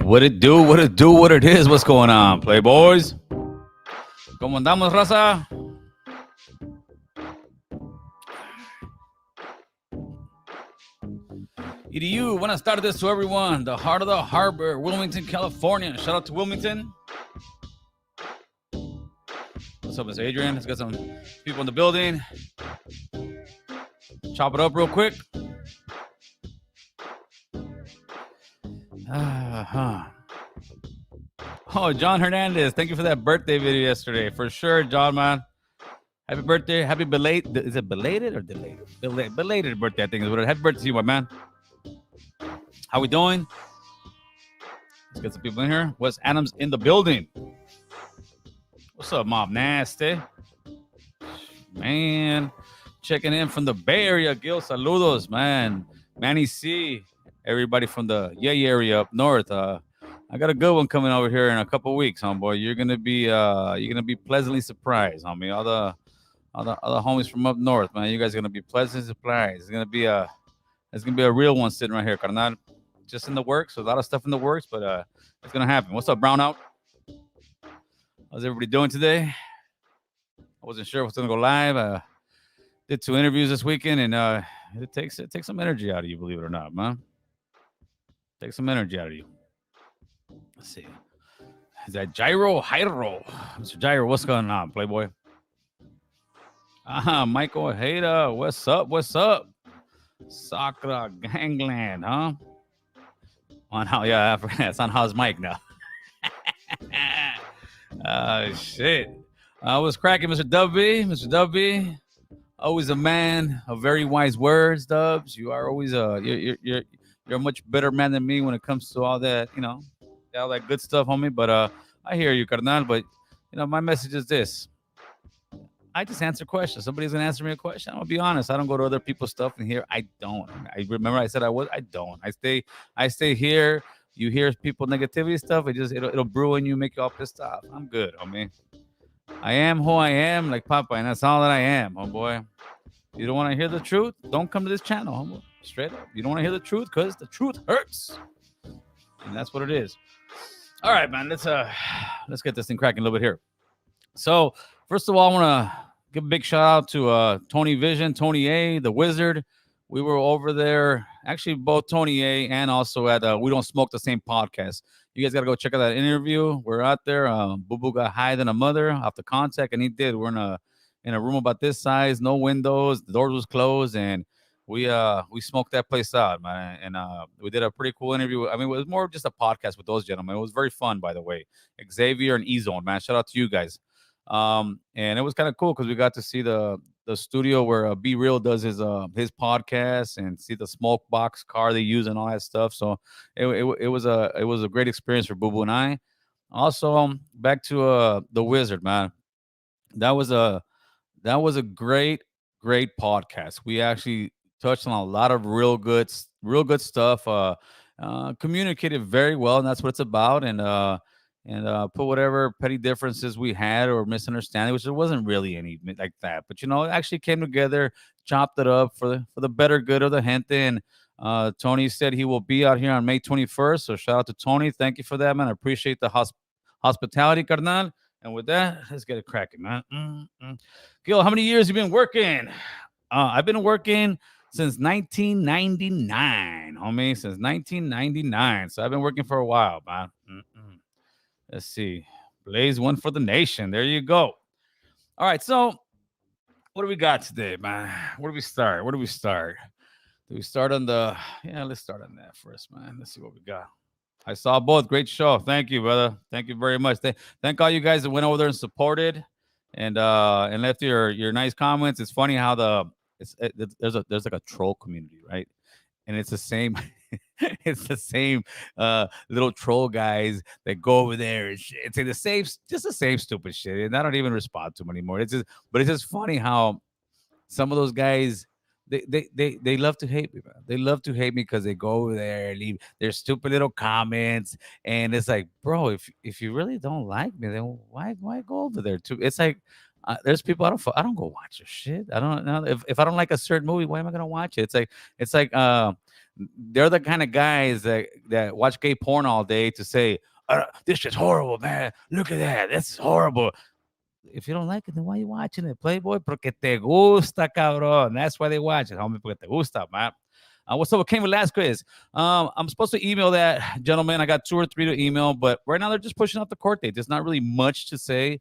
What it do, what it do, what it is, what's going on, Playboys? ¿Cómo andamos, raza? EDU, buenas tardes to everyone. The heart of the harbor, Wilmington, California. Shout out to Wilmington. What's up, Mr. Adrian? Let's get some people in the building. Chop it up real quick. Oh, John Hernandez, thank you for that birthday video yesterday. For sure, John, man. Happy birthday. Happy belated. Is it belated or delayed? Belated birthday, I think is what it is. Happy birthday to you, my man. How we doing? Let's get some people in here. Wes Adams in the building. What's up, Mob Nasty? Man, checking in from the Bay Area. Gil, saludos, man. Manny C. Everybody from the Yay area up north. I got a good one coming over here in a couple weeks, homeboy. You're gonna be pleasantly surprised, homie. All the homies from up north, man. You guys are gonna be pleasantly surprised. It's gonna be a real one sitting right here, carnal. Just in the works. So a lot of stuff in the works, but it's gonna happen. What's up, Brownout? How's everybody doing today? I wasn't sure if it's gonna go live. Did 2 interviews this weekend, and it takes some energy out of you, believe it or not, man. Take some energy out of you. Let's see. Is that Gyro? Mr. Gyro, what's going on, Playboy? Michael Hayda, what's up? What's up? Sakura Gangland, huh? On how? Yeah, it's on how's Mike now. Shit. I was cracking, Mr. Dubby. Mr. Dubby, always a man of very wise words, Dubs. You are always you're a much better man than me when it comes to all that, all that good stuff, homie. But I hear you, carnal. But my message is this: I just answer questions. Somebody's gonna answer me a question. I'm gonna be honest. I don't go to other people's stuff in here. I don't. I remember I said I would. I don't. I stay here. You hear people negativity stuff. It'll brew in you, make you all pissed off. I'm good, homie. I am who I am, like Popeye, and that's all that I am, homeboy. You don't want to hear the truth? Don't come to this channel, homeboy. Straight up. You don't want to hear the truth because the truth hurts, and that's what it is. All right, man. Let's get this thing cracking a little bit here. So first of all, I want to give a big shout out to Tony Vision, Tony A, the Wizard. We were over there, actually both Tony A and also at We Don't Smoke the Same podcast. You guys got to go check out that interview. We're out there. Boo Boo got higher than a mother off the contact, and he did. We're in a room about this size, no windows, the doors was closed, and we smoked that place out, man. And we did a pretty cool interview. I mean, it was more just a podcast with those gentlemen. It was very fun, by the way. Xavier and E-Zone, man. Shout out to you guys. And it was kind of cool because we got to see the studio where Be Real does his podcast and see the smoke box car they use and all that stuff. So it was a great experience for Boo Boo and I. Also, back to the Wizard, man. That was a great podcast. We actually touched on a lot of real good stuff. Communicated very well, and that's what it's about. And put whatever petty differences we had or misunderstanding, which there wasn't really any like that. But it actually came together, chopped it up for the better good of the gente. And Tony said he will be out here on May 21st. So shout out to Tony. Thank you for that, man. I appreciate the hospitality, carnal. And with that, let's get it cracking, man. Gil, how many years you been working? I've been working since 1999, homie. Since 1999. So I've been working for a while, man. Let's see. Blaze one for the nation. There you go. All right. So what do we got today, man? Where do we start? Do we start on let's start on that first, man. Let's see what we got. I saw both. Great show. Thank you, brother. Thank you very much. Thank all you guys that went over there and supported and left your nice comments. It's funny how there's like a troll community, right? And it's the same it's the same little troll guys that go over there and say the same stupid shit, and I don't even respond to them anymore. It's just funny how some of those guys they love to hate me, man. They love to hate me because they go over there and leave their stupid little comments, and it's like, bro, if you really don't like me, then why go over there too? It's like there's people I don't go watch your shit. I don't know if I don't like a certain movie, why am I gonna watch it? It's like They're the kind of guys that watch gay porn all day to say, "This shit's horrible, man. Look at that. This is horrible." If you don't like it, then why are you watching it, Playboy? Porque te gusta, cabrón. That's why they watch it, homie. Porque te gusta, man. What's up with Cain Velasquez? I'm supposed to email that gentleman. I got 2 or 3 to email, but right now they're just pushing out the court date. There's not really much to say.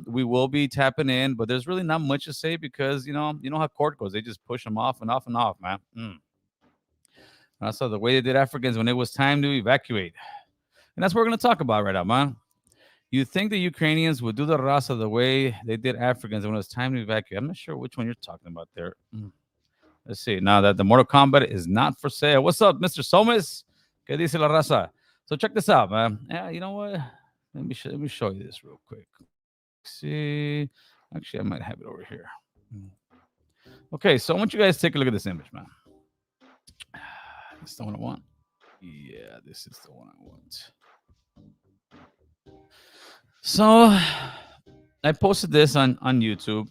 We will be tapping in, but there's really not much to say because you know how court goes. They just push them off and off and off, man. Also, the way they did Africans when it was time to evacuate, and that's what we're gonna talk about right now, man. You think the Ukrainians would do the Rasa the way they did Africans when it was time to evacuate? I'm not sure which one you're talking about there. Let's see. Now that the Mortal Kombat is not for sale. What's up, Mr. Somas? Que dice la raza? So check this out, man. Yeah, you know what? Let me show you this real quick. See, actually, I might have it over here. Okay, so I want you guys to take a look at this image, man. This is the one I want. Yeah, this is the one I want. So I posted this on YouTube.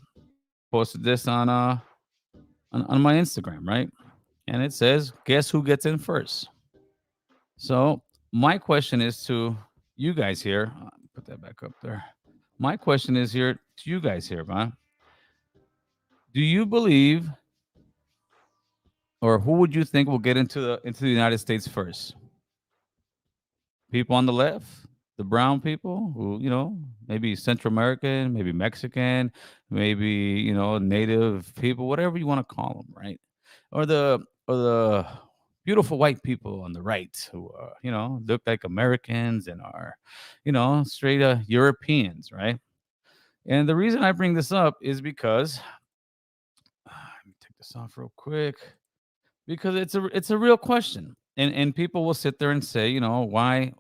Posted this on my Instagram, right? And it says, "Guess who gets in first?" So my question is to you guys here. Put that back up there. My question is here to you guys here, man. Do you believe, or who would you think will get into the United States first? People on the left, the brown people who, maybe Central American, maybe Mexican, maybe, native people, whatever you want to call them, right? Or the beautiful white people on the right who look like Americans and are, straight Europeans, right? And the reason I bring this up is because let me take this off real quick because it's a real question, and people will sit there and say, why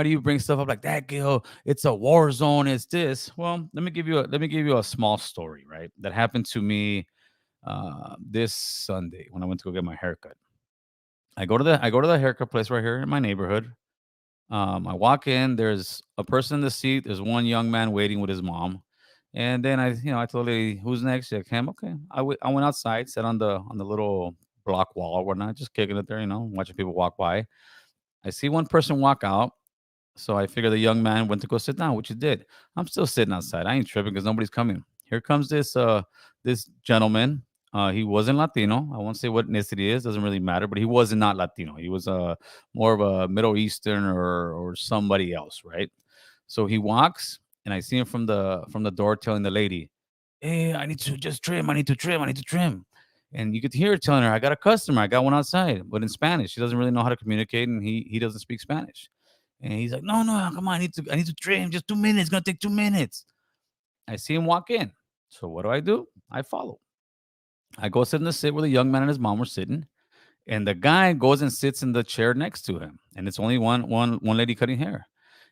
do you bring stuff up like that, Gil? It's a war zone. It's this. Well, let me give you a small story, right? That happened to me this Sunday when I went to go get my haircut. I go to the haircut place right here in my neighborhood. I walk in. There's a person in the seat. There's one young man waiting with his mom. And then I told the lady, "Who's next?" She like, "Him." Okay. I went outside, sat on the little block wall or whatnot, just kicking it there, watching people walk by. I see one person walk out, so I figure the young man went to go sit down, which he did. I'm still sitting outside. I ain't tripping because nobody's coming. Here comes this gentleman. He wasn't Latino. I won't say what ethnicity is. Doesn't really matter. But he was not Latino. He was more of a Middle Eastern or somebody else, right? So he walks, and I see him from the door telling the lady, "Hey, I need to just trim. I need to trim. I need to trim." And you could hear her telling her, "I got a customer. I got one outside," but in Spanish. She doesn't really know how to communicate, and he doesn't speak Spanish. And he's like, "No, no, come on. I need to trim. Just 2 minutes. It's gonna take 2 minutes." I see him walk in. So what do? I follow. I go sit in the sit where the young man and his mom were sitting, and the guy goes and sits in the chair next to him, and it's only one lady cutting hair.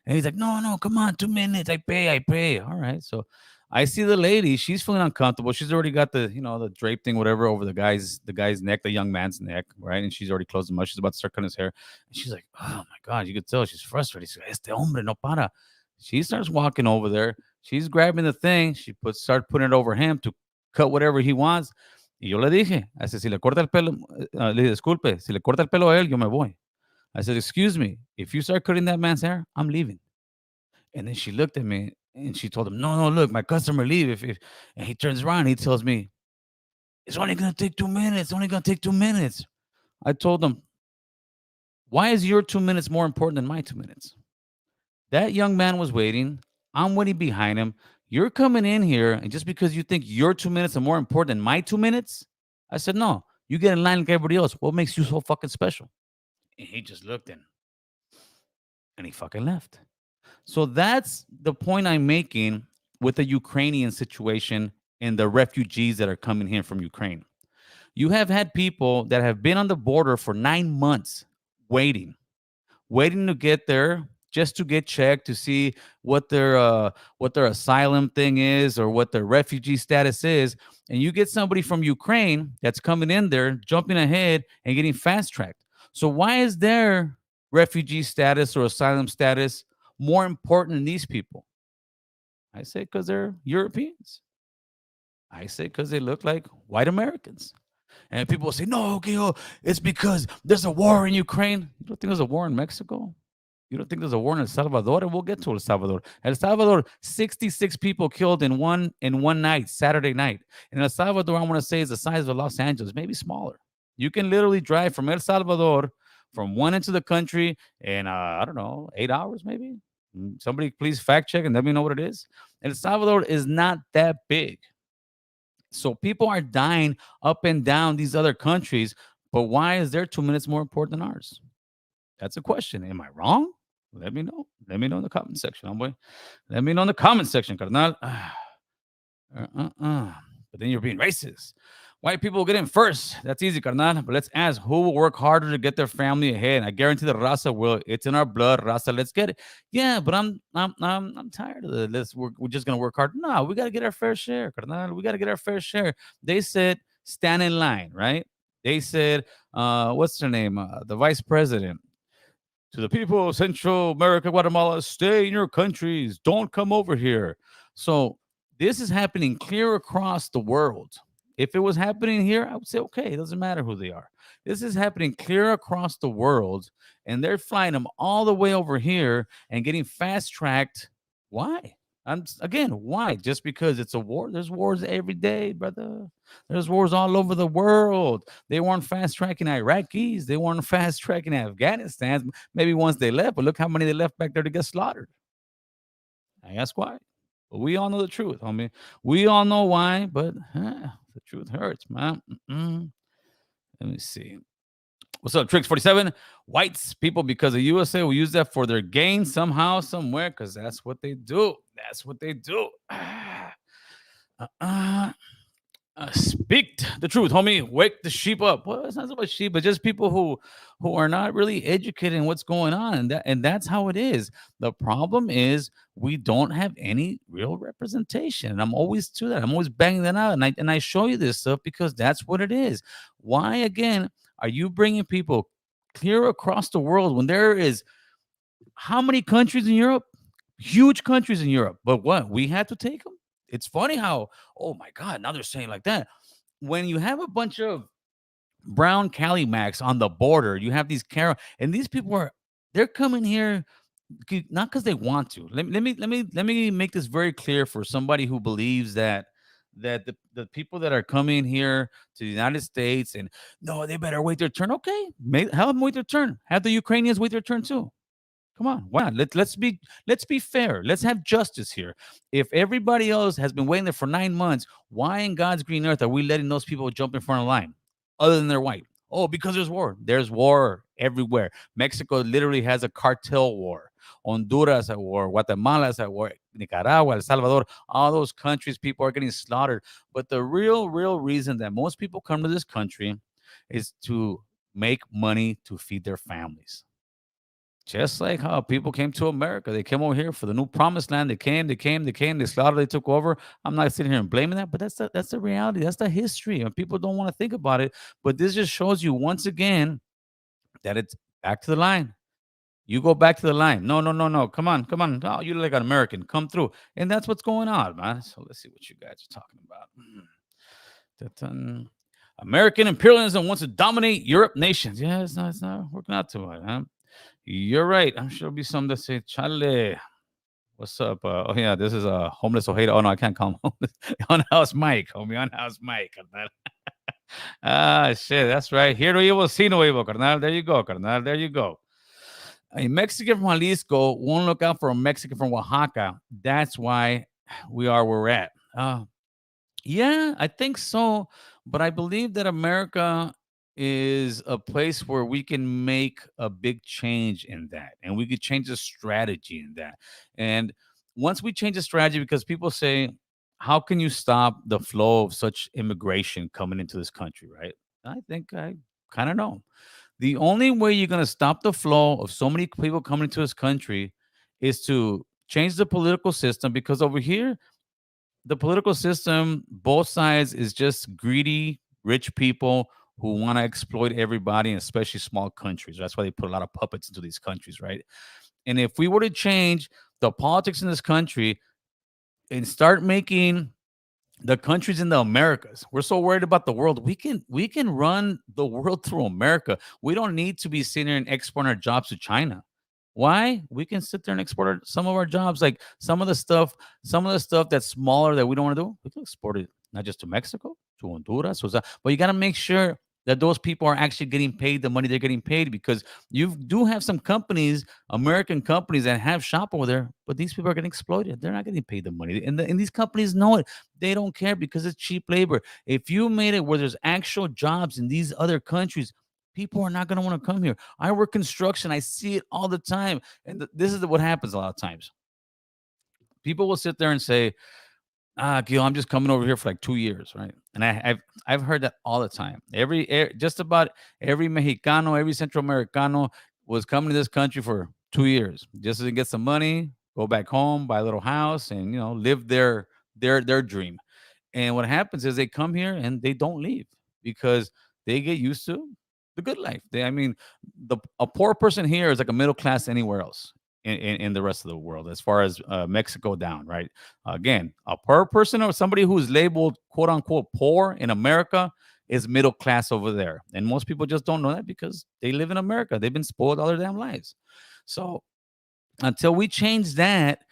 And he's like, "No, no, come on, 2 minutes. I pay." All right. So I see the lady. She's feeling uncomfortable. She's already got the drape thing, whatever, over the guy's neck, the young man's neck, right? And she's already closed him up. She's about to start cutting his hair. And she's like, "Oh my god!" You could tell she's frustrated. She's like, "Este hombre no para." She starts walking over there. She's grabbing the thing. Start putting it over him to cut whatever he wants. Y yo le dije, I said, si le corta el pelo, le dije, "Disculpe, si le corta el pelo a él, yo me voy." I said, "Excuse me, if you start cutting that man's hair, I'm leaving." And then she looked at me and she told him, "No, no, look, my customer leave." If And he turns around, he tells me, "It's only gonna take 2 minutes. It's only gonna take 2 minutes." I told him, "Why is your 2 minutes more important than my 2 minutes?" That young man was waiting. I'm waiting behind him. You're coming in here, and just because you think your 2 minutes are more important than my 2 minutes, I said, "No, you get in line like everybody else. What makes you so fucking special?" And he just looked and he fucking left. So that's the point I'm making with the Ukrainian situation and the refugees that are coming here from Ukraine. You have had people that have been on the border for 9 months waiting, waiting to get there just to get checked to see what their asylum thing is or what their refugee status is. And you get somebody from Ukraine that's coming in there, jumping ahead and getting fast tracked. So why is their refugee status or asylum status more important than these people? I say because they're Europeans. I say because they look like white Americans. And people will say, no, okay, oh, it's because there's a war in Ukraine. You don't think there's a war in Mexico? You don't think there's a war in El Salvador? And we'll get to El Salvador. El Salvador, 66 people killed in one night, Saturday night. And El Salvador, I want to say, is the size of Los Angeles, maybe smaller. You can literally drive from El Salvador from one end of the country in I don't know, 8 hours maybe. Somebody please fact check and let me know what it is. El Salvador is not that big. So people are dying up and down these other countries, but why is their 2 minutes more important than ours? That's a question. Am I wrong? Let me know. Let me know in the comment section, homeboy. Let me know in the comment section, carnal. But then you're being racist. White people get in first. That's easy, carnal. But let's ask who will work harder to get their family ahead. I guarantee the raza will. It's in our blood, raza. Let's get it. Yeah, but I'm tired of this. We're just gonna work hard. No, we gotta get our fair share, carnal. We gotta get our fair share. They said stand in line, right? They said, what's their name? The vice president. To the people of Central America, Guatemala, stay in your countries. Don't come over here. So this is happening clear across the world. If it was happening here, I would say, okay, it doesn't matter who they are. This is happening clear across the world, and they're flying them all the way over here and getting fast tracked. Why? Again, why? Just because it's a war? There's wars every day, brother. There's wars all over the world. They weren't fast tracking Iraqis. They weren't fast tracking Afghanistan. Maybe once they left, but look how many they left back there to get slaughtered. I ask why. But we all know the truth, homie. We all know why, but the truth hurts, man. Let me see. What's up, Tricks 47? Whites people, because the USA will use that for their gain somehow, somewhere, because that's what they do. That's what they do. Speak the truth, homie. Wake the sheep up. Well, it's not so much sheep, but just people who are not really educated in what's going on, and that's how it is. The problem is we don't have any real representation, and I'm always to that. I'm always banging that out, and I show you this stuff because that's what it is. Why again are you bringing people clear across the world when there is how many countries in Europe? Huge countries in Europe, but what we had to take them. It's funny how, oh my God, now they're saying like that. When you have a bunch of brown Cali Max on the border, you have these and these people they're coming here not because they want to. Let me make this very clear for somebody who believes that the people that are coming here to the United States and no, they better wait their turn. Okay, have them wait their turn. Have the Ukrainians wait their turn too. Come on, why not? Let's be fair. Let's have justice here. If everybody else has been waiting there for 9 months, why in God's green earth are we letting those people jump in front of the line? Other than they're white. Oh, because there's war. There's war everywhere. Mexico literally has a cartel war. Honduras at war. Guatemala's at war. Nicaragua, El Salvador, all those countries, people are getting slaughtered. But the real reason that most people come to this country is to make money to feed their families. Just like how people came to America. They came over here for the new promised land. They slaughtered, they took over. I'm not sitting here and blaming that, but that's the reality. That's the history. And people don't want to think about it. But this just shows you once again that it's back to the line. You go back to the line. No, no, no, no. Come on, come on. Oh, you're like an American. Come through. And that's what's going on, man. So let's see what you guys are talking about. American imperialism wants to dominate Europe nations. Yeah, it's not working out too much, huh? You're right. I'm sure there'll be some that say, Charlie, what's up? Oh, yeah, this is a homeless Ojeda. Oh, no, I can't call him homeless. On house Mike, homie. On house Mike. Carnal. Shit. That's right. Hear no evil, see no evil, carnal. There you go, carnal. There you go. A Mexican from Jalisco won't look out for a Mexican from Oaxaca. That's why we are where we're at. Yeah, I think so. But I believe that America is a place where we can make a big change in that and we could change the strategy in that. And once we change the strategy, because people say, how can you stop the flow of such immigration coming into this country, right? I think I kind of know. The only way you're going to stop the flow of so many people coming into this country is to change the political system because over here, the political system, both sides, is just greedy, rich people who want to exploit everybody, and especially small countries. That's why they put a lot of puppets into these countries, right? And if we were to change the politics in this country and start making the countries in the Americas. We're so worried about the world. We can run the world through America. We don't need to be sitting here and exporting our jobs to China. Why? We can sit there and export some of our jobs, like some of the stuff that's smaller that we don't want to do. We can export it not just to Mexico, to Honduras, but you got to make sure that those people are actually getting paid the money they're getting paid, because you do have some companies, American companies, that have shop over there, but these people are getting exploited. They're not getting paid the money, and these companies know it. They don't care because it's cheap labor. If you made it where there's actual jobs in these other countries, people are not going to want to come here. I work construction. I see it all the time. And this is what happens a lot of times. People will sit there and say, Gil, I'm just coming over here for like 2 years, right? And I've heard that all the time. Just about every Mexicano, every Central Americano was coming to this country for 2 years just to get some money, go back home, buy a little house, and live their dream. And what happens is they come here and they don't leave because they get used to the good life. I mean, a poor person here is like a middle class anywhere else in the rest of the world, as far as Mexico down, right? Again, a poor person or somebody who's labeled quote unquote poor in America is middle class over there. And most people just don't know that because they live in America. They've been spoiled all their damn lives. So until we change that,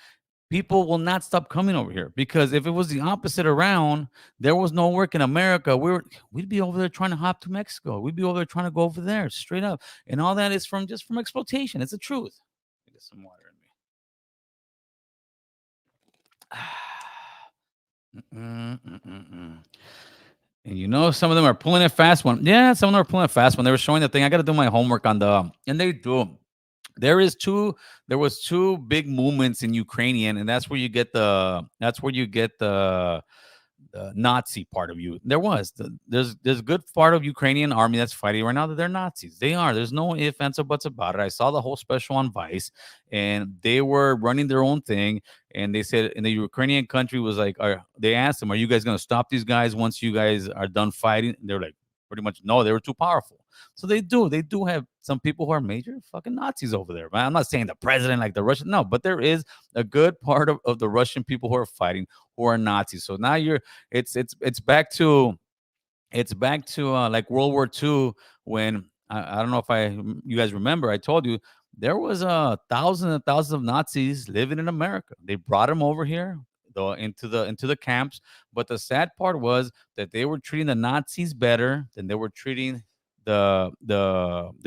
people will not stop coming over here, because if it was the opposite around, there was no work in America, we'd be over there trying to hop to Mexico. We'd be over there trying to go over there straight up. And all that is from exploitation. It's the truth. Get some water in me. And some of them are pulling it fast one. Yeah, some of them are pulling it fast when they were showing the thing. I got to do my homework on and they do. There was two big movements in Ukrainian, and that's where you get the Nazi part of you. There's a good part of Ukrainian army that's fighting right now that they're Nazis. They are. There's no ifs, ands, or buts about it. I saw the whole special on Vice, and they were running their own thing. And they said, in the Ukrainian country was like, they asked them, "Are you guys going to stop these guys once you guys are done fighting?" And they're like, pretty much, no. They were too powerful. So they do have some people who are major fucking Nazis over there. I'm not saying the president like the Russian, no, but there is a good part of the Russian people who are fighting who are Nazis. So now it's back to like World War II, when I don't know if you guys remember, I told you there was thousands and thousands of Nazis living in America. They brought them over here into the camps. But the sad part was that they were treating the Nazis better than they were treating the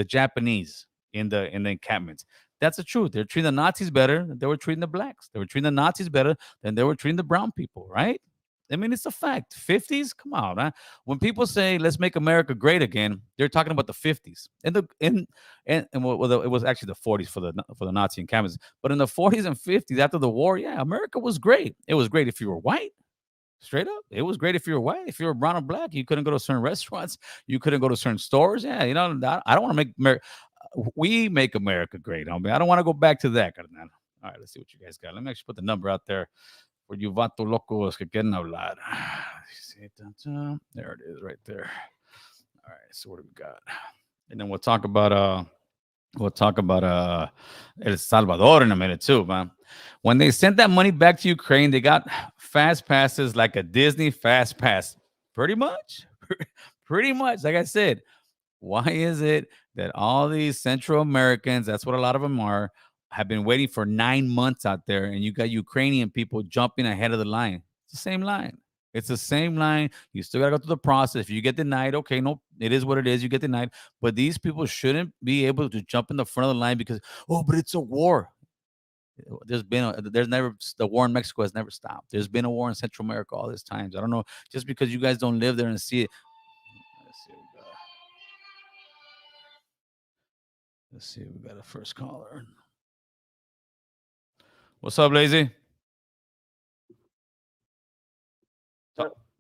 Japanese in the encampments. That's the truth. They're treating the Nazis better than they were treating the blacks. They were treating the Nazis better than they were treating the brown people, right? I mean, it's a fact. 50s, come on, man. When people say "let's make America great again," they're talking about the 50s and it was actually the 40s for the Nazi encampments. But in the 40s and 50s, after the war, yeah, America was great. It was great if you were white. Straight up, it was great if you were white. If you were brown or black, you couldn't go to certain restaurants. You couldn't go to certain stores. Yeah, I don't want to make America. We make America great, homie. I don't want to go back to that, carnal. All right, let's see what you guys got. Let me actually put the number out there for you vato locos que quieren hablar. There it is, right there. All right, so what do we got? And then we'll talk about El Salvador in a minute too, man. When they sent that money back to Ukraine, they got fast passes like a Disney fast pass. Pretty much. Pretty much. Like I said, why is it that all these Central Americans, that's what a lot of them are, have been waiting for 9 months out there, and you got Ukrainian people jumping ahead of the line? It's the same line. It's the same line. You still gotta go through the process. If you get denied, okay, no, it is what it is. You get denied, but these people shouldn't be able to jump in the front of the line because, oh, but it's a war. There's never, the war in Mexico has never stopped. There's been a war in Central America all these times. I don't know, just because you guys don't live there and see it. Let's see. Let's see. We got a first caller. What's up, Lazy?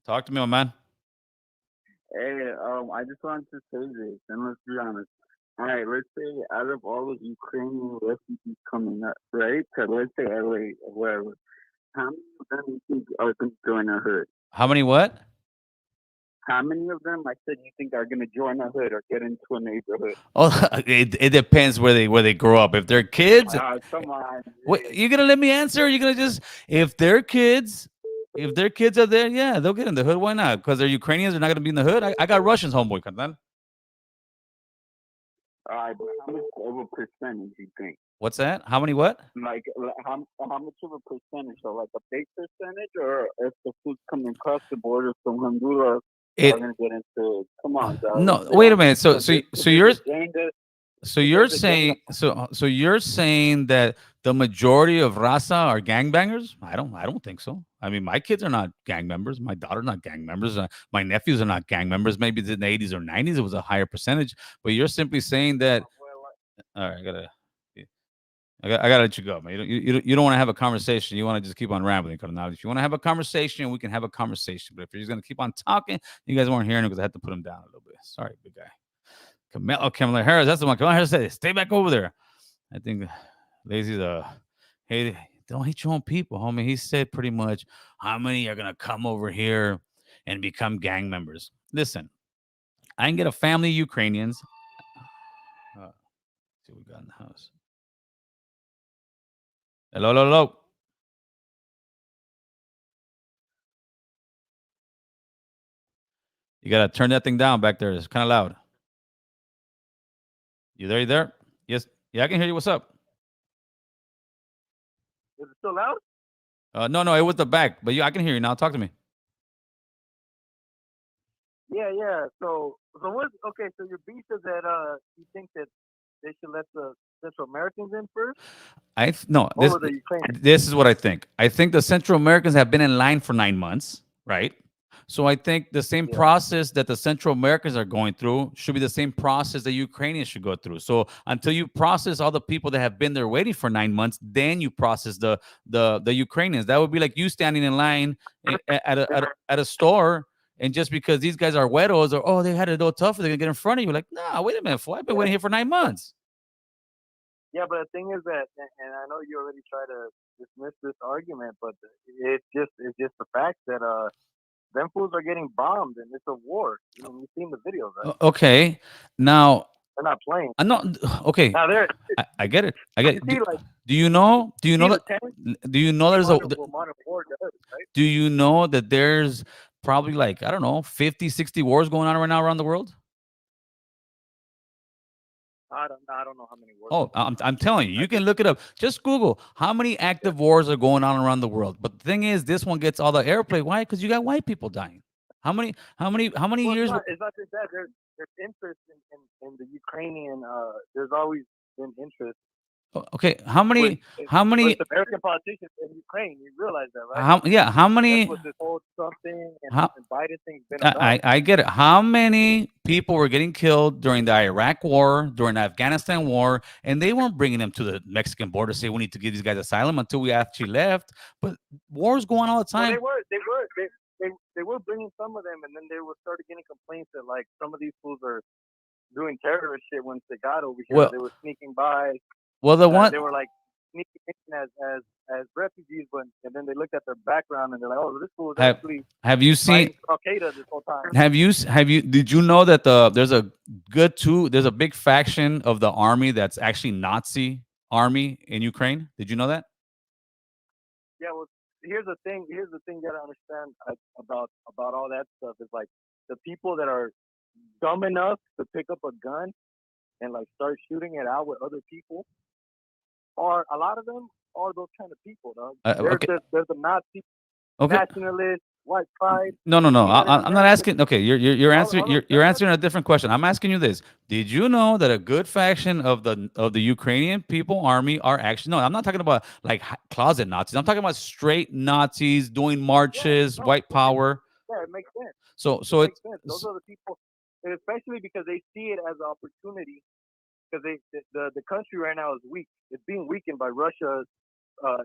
Talk to me, my man. Hey, I just wanted to say this, and let's be honest. All right, let's say out of all the Ukrainian refugees coming up, right, to let's say LA or wherever, how many of them you think are going to join our hood? How many what? How many of them I said you think are going to join our hood or get into a neighborhood? Oh, it depends where they grow up. If they're kids, Come on. what, you gonna let me answer? Or you gonna just, if they're kids If their kids are there, yeah, they'll get in the hood. Why not? Because they're Ukrainians, they're not gonna be in the hood. I got Russians, homeboy, carnal. All right, but how much of a percentage you think? What's that? How many what? Like how much of a percentage? So like a big percentage, or if the food's coming across the border from Honduras, It are gonna get into? Come on, dog. Let's no. be Wait a honest. minute. So Because so if so there's you're a gang that so if you're there's a gang, saying so you're saying that the majority of Raza are gangbangers? I don't think so. I mean, my kids are not gang members. My daughter's not gang members. My nephews are not gang members. Maybe in the 80s or 90s it was a higher percentage. But you're simply saying that. well, All right, I gotta let you go, man. You don't want to have a conversation. You want to just keep on rambling. Now, if you want to have a conversation, we can have a conversation. But if you're just gonna keep on talking, you guys weren't hearing it because I had to put him down a little bit. Sorry, big guy. Kamala Harris. That's the one. Kamala Harris said, "Stay back over there." I think Lazy's hey, don't hate your own people, homie. He said pretty much how many are gonna come over here and become gang members. Listen, I can get a family of Ukrainians. See what we got in the house. Hello, hello, hello. You gotta turn that thing down back there. It's kind of loud. You there? You there? Yes. Yeah, I can hear you. What's up? is it still out? No, no, it was the back, but I can hear you now. Talk to me. Yeah, yeah. So what? Okay, so your beef is that you think that they should let the Central Americans in first No, over the Ukrainians? this is what I think. I think the Central Americans have been in line for 9 months, right? So I think the same Yeah. process that the Central Americans are going through should be the same process that Ukrainians should go through. So until you process all the people that have been there waiting for 9 months, then you process the Ukrainians. That would be like you standing in line at a store, and just because these guys are weirdos or they had it all tough, they're gonna get in front of you. Like, nah, wait a minute, fool. I've been Yeah. waiting here for 9 months. Yeah, but the thing is that, and I know you already try to dismiss this argument, but it's just the fact that them fools are getting bombed and it's a war. I mean, you've seen the videos, right? Okay, now They're not playing. I'm not okay. Now they're I get it. I get you it. see like Do you know? Do you see know the that? tanks Do you know there's a? modern war does, right? Do you know that there's probably like I don't know 50, 60 wars going on right now around the world? I don't know how many wars. Oh, I'm telling you, you can look it up. Just Google how many active wars are going on around the world. But the thing is, this one gets all the airplay. Why? Because you got white people dying. How many Well, years? it's not just that. There's interest in the Ukrainian. There's always been interest Okay, how with many? How many? with American politicians in Ukraine. You realize that, right? Yeah, how That's many? what this whole Trump thing How, and Biden thing's been I, about. I I get it. How many people were getting killed during the Iraq War, during the Afghanistan War, and they weren't bringing them to the Mexican border, say we need to give these guys asylum until we actually left. But wars go on all the Well, time. they were bringing some of them, and then they were started getting complaints that like some of these fools are doing terrorist shit once they got over here. Well, They were sneaking by. the one They were like sneaking in as refugees, but and then they looked at their background and they're like, oh, this fool was have actually have you seen? fighting Al Qaeda this whole time. Have you? Did you know that there's a big faction of the army that's actually Nazi army in Ukraine? Did you know that? Yeah, well, here's the thing. Here's the thing you gotta understand about all that stuff is like the people that are dumb enough to pick up a gun and like start shooting it out with other people are a lot of them are those kind of people, dog. Okay. There's the Nazi Okay. nationalists, white pride. No, no, no. Even in I'm not America, asking. Okay, you're answering. hold on, You're answering a different question. I'm asking you this: did you know that a good faction of the Ukrainian people army are actually? No, I'm not talking about like closet Nazis. I'm talking about straight Nazis doing yeah, marches, no, white power. yeah, it makes sense. So It makes it's sense. Those are the people, and especially because they see it as an opportunity. Because the country right now is weak. It's being weakened by Russia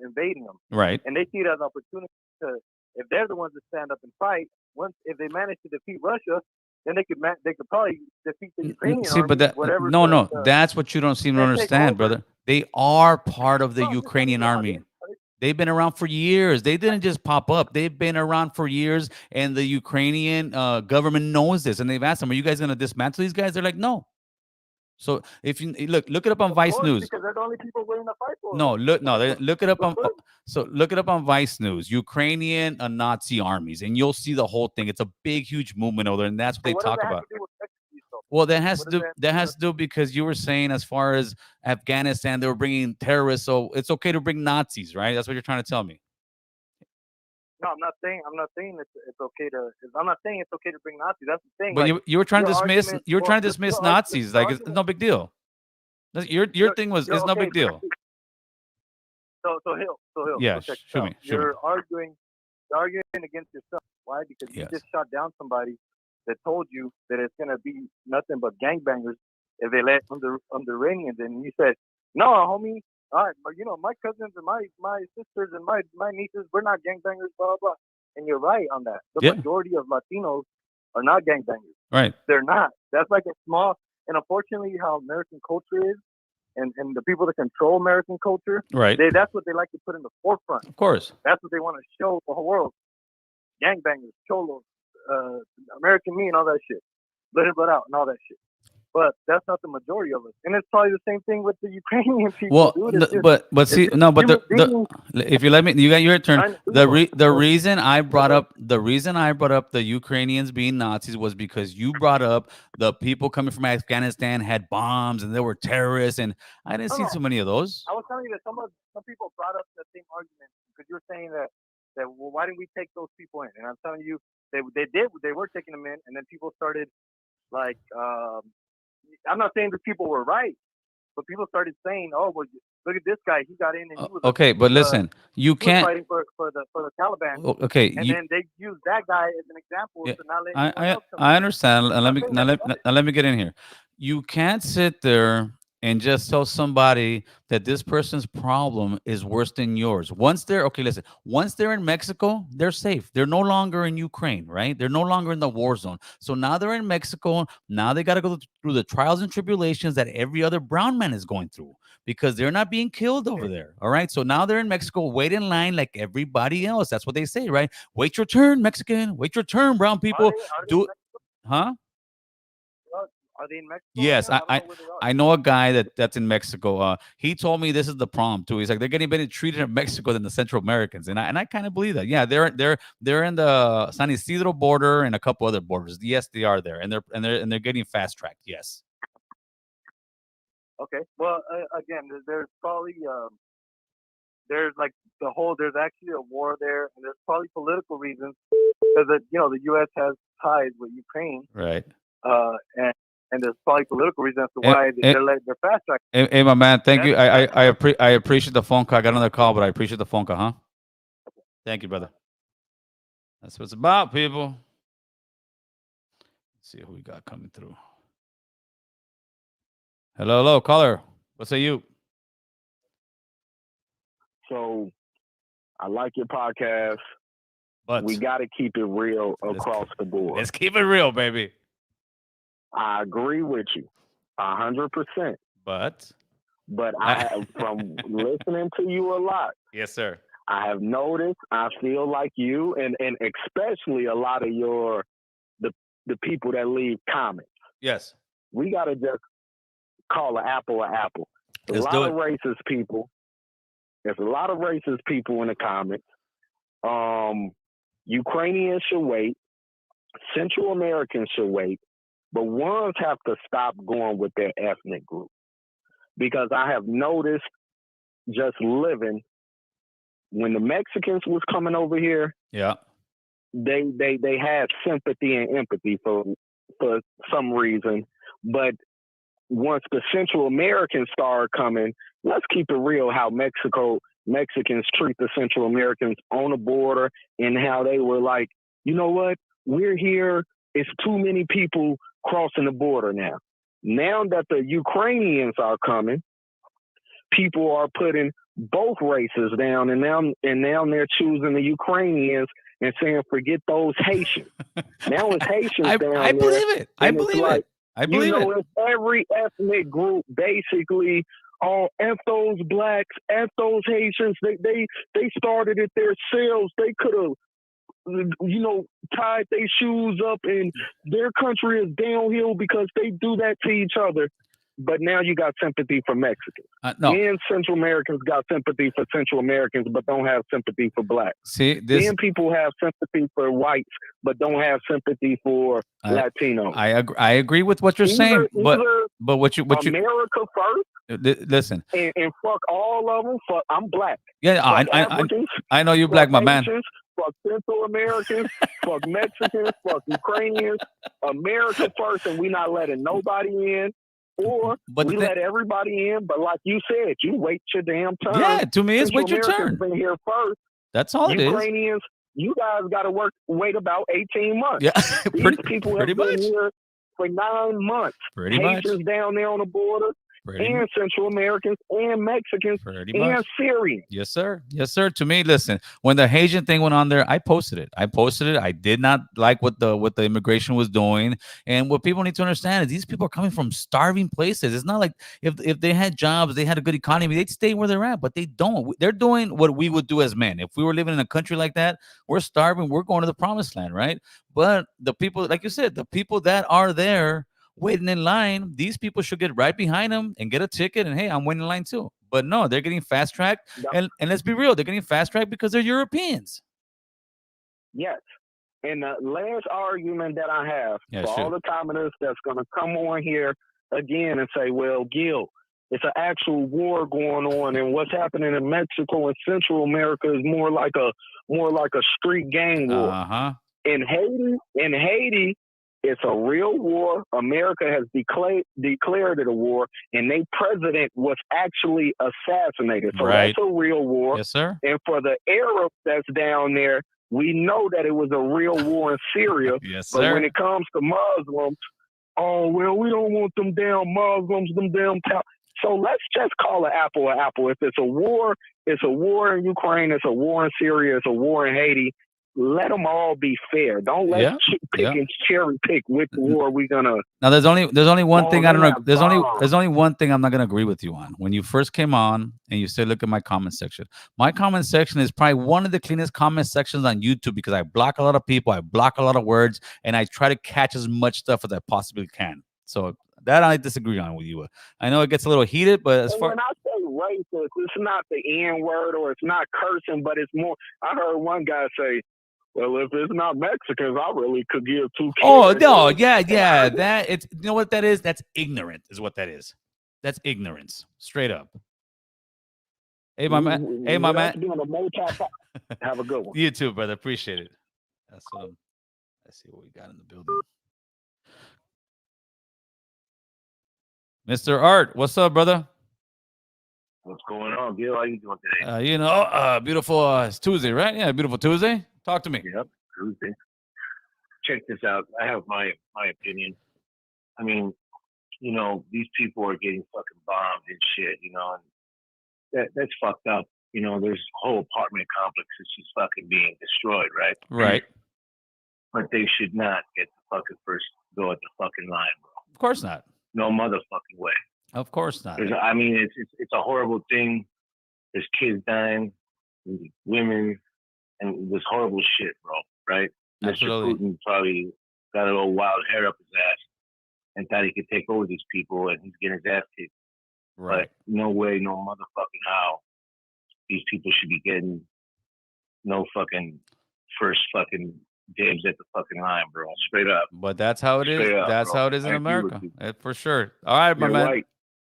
invading them, right. and they see it as an opportunity to. If they're the ones that stand up and fight, once if they manage to defeat Russia, then they could probably defeat the Ukrainian See, but army, that whatever. no, that's what you don't seem to and take understand, over. brother. They are part of the No, I'm just telling Ukrainian you how it army. is. They've been around for years. They didn't just pop up. They've been around for years, and the Ukrainian government knows this. And they've asked them, "Are you guys going to dismantle these guys?" They're like, "No." So if you look it up on Of Vice course, News. because they're the only people willing to fight for No, them. look, no, look it up But on first, So look it up on Vice News, Ukrainian Nazi armies, and you'll see the whole thing. It's a big, huge movement over there, and that's what So they what does talk that have about. to do with refugees, though? Well, What does that that have has to do because you were saying as far as Afghanistan, they were bringing terrorists, so it's okay to bring Nazis, right? That's what you're trying to tell me. No, I'm not saying it's okay to. I'm not saying it's okay to bring Nazis. That's the thing. But Like you were trying to your dismiss argument. you were Well, trying to your dismiss argument. Nazis Your like it's argument. no big deal. Your thing was it's no Okay. big deal. So Yes, check this shoot out. me, shoot me. You're arguing against yourself. Why? Because you Yes. just shot down somebody that told you that it's gonna be nothing but gangbangers if they let Iranians in. And you said, no, homie. All right, but my cousins and my sisters and my nieces, we're not gangbangers. Blah blah blah. And you're right on that. The Yeah. majority of Latinos are not gangbangers. Right. They're not. That's like a small. And unfortunately, how American culture is, and the people that control American culture, Right. that's what they like to put in the forefront. Of course. That's what they want to show the whole world. Gangbangers, cholos, American me, and all that shit. Let it out and all that shit. But that's not the majority of us. And it's probably the same thing with the Ukrainian people, Well, dude. It's just, but see, just no, but human beings if you let me, you got your turn. trying to do The more. reason I brought up the Ukrainians being Nazis was because you brought up the people coming from Afghanistan had bombs and they were terrorists, and I didn't see No. too many of those. I was telling you that some people brought up the same argument because you were saying that well, why didn't we take those people in? And I'm telling you they were taking them in, and then people started like I'm not saying the people were right, but people started saying, oh well, look at this guy, he got in and he was Okay, but listen, you he was can't. fighting for the Taliban, Okay, and then they used that guy as an example Yeah, to not let anyone else come I in. understand. I'm not saying that's right. Let me get in here. You can't sit there and just tell somebody that this person's problem is worse than yours. Once they're okay, listen. Once they're in Mexico, they're safe. They're no longer in Ukraine, right? They're no longer in the war zone. So now they're in Mexico. Now they got to go through the trials and tribulations that every other brown man is going through because they're not being killed over there. All right. So now they're in Mexico. Wait in line like everybody else. That's what they say, right? Wait your turn, Mexican. Wait your turn, brown people. Are they Do in it, Mexico? huh? Are they in Mexico right Yes, now? I don't know where they are. I know a guy that's in Mexico. He told me this is the problem too. He's like they're getting better treated in Mexico than the Central Americans, and I kind of believe that. Yeah, they're in the San Isidro border and a couple other borders. Yes, they are there, and they're getting fast tracked. Yes. Okay. Well, again, there's probably there's like there's actually a war there, and there's probably political reasons because the U.S. has ties with Ukraine, Right. And there's probably political reasons as to why they're fast tracking. Hey, my man, thank you. That's I appreciate the phone call. I got another call, but I appreciate the phone call, huh? Thank you, brother. That's what it's about, people. Let's see who we got coming through. Hello, caller. What say you? So I like your podcast. But we got to keep it real across the board. Let's keep it real, baby. I agree with you 100%. But I have, from listening to you a lot. Yes, sir. I have noticed, I feel like you and especially a lot of the people that leave comments. Yes. We got to just call an apple an apple. There's a lot of racist people. There's a lot of racist people in the comments. Ukrainians should wait. Central Americans should wait. But ones have to stop going with their ethnic group. Because I have noticed just living, when the Mexicans was coming over here, yeah, they had sympathy and empathy for some reason. But once the Central Americans started coming, let's keep it real how Mexicans treat the Central Americans on the border and how they were like, you know what? We're here. It's too many people crossing the border now. Now that the Ukrainians are coming, people are putting both races down, and now they're choosing the Ukrainians and saying, forget those Haitians. Now it's Haitians down there. I believe it. I believe it. It's every ethnic group basically. Oh, F those blacks, F those Haitians. They started it themselves. They could have, tied their shoes up, and their country is downhill because they do that to each other. but now you got sympathy for Mexicans. No. Then Central Americans got sympathy for Central Americans, but don't have sympathy for blacks. See, this. Then people have sympathy for whites, but don't have sympathy for Latinos. I agree with what you're saying, but what you America first. Listen, and fuck all of them. Fuck, I'm black. Yeah, I know you're black, my man. Fuck Central Americans, fuck Mexicans, fuck Ukrainians. America first, and we not letting nobody in. Or we let everybody in, but like you said, you wait your damn turn. Yeah, to me, it's wait your turn. Been here first. That's all it is. Ukrainians, you guys got to wait about 18 months. Yeah, These people have been here for 9 months. Haitians down there on the border. And Central Americans and Mexicans and Syrians. Yes, sir. Yes, sir. To me, listen, when the Haitian thing went on there, I posted it. I did not like what the immigration was doing. And what people need to understand is these people are coming from starving places. It's not like if they had jobs, they had a good economy, they'd stay where they're at, but they don't. They're doing what we would do as men. If we were living in a country like that, we're starving, we're going to the promised land, right? But the people, like you said, the people that are there waiting in line, these people should get right behind them and get a ticket and hey, I'm waiting in line too. But no, they're getting fast tracked. And let's be real, they're getting fast tracked because they're Europeans. Yes. And the last argument that I have for all the communists that's going to come on here again and say, well, Gil, it's an actual war going on, and what's happening in Mexico and Central America is more like a street gang war. In Haiti, it's a real war. America has declared it a war, and their president was actually assassinated. So that's a real war. Yes, sir. And for the Arabs that's down there, we know that it was a real war in Syria. Yes, but sir. when it comes to Muslims, oh, well, we don't want them damn Muslims, them damn... So let's just call an apple an apple. If it's a war in Ukraine, it's a war in Syria, it's a war in Haiti. Let them all be fair. Don't let pick and cherry pick which war we're gonna. Now, there's only one thing I don't know. There's only one thing I'm not gonna agree with you on. When you first came on and you said, "Look at my comment section." My comment section is probably one of the cleanest comment sections on YouTube because I block a lot of people, I block a lot of words, and I try to catch as much stuff as I possibly can. So that I disagree on with you. I know it gets a little heated, but as far when I say racist, it's not the N word or it's not cursing, but it's more. I heard one guy say, well, if it's not Mexicans, I really could give two kids. Oh, no, yeah. That it's you know what that is? That's ignorant, is what that is. That's ignorance, straight up. Hey, my man. Hey, my man. Have a good one. You too, brother. Appreciate it. That's let's see what we got in the building. Mr. Art, what's up, brother? What's going on, Gil? How you doing today? Beautiful. It's Tuesday, right? Yeah, beautiful Tuesday. Talk to me. Yep, Tuesday. Check this out. I have my opinion. I mean, these people are getting fucking bombed and shit, and that's fucked up. There's whole apartment complexes just fucking being destroyed, right? Right. But they should not get the fucking first go at the fucking line, bro. Of course not. No motherfucking way. Of course not. It's a horrible thing. There's kids dying, women, and this horrible shit, bro. Right? Absolutely. Mr. Putin probably got a little wild hair up his ass and thought he could take over these people, and he's getting his ass kicked. Right. But no way, no motherfucking how. These people should be getting no fucking first fucking dibs at the fucking line, bro. Straight up. But that's how it is. That's how it is in America. For sure. All right, my man. Right.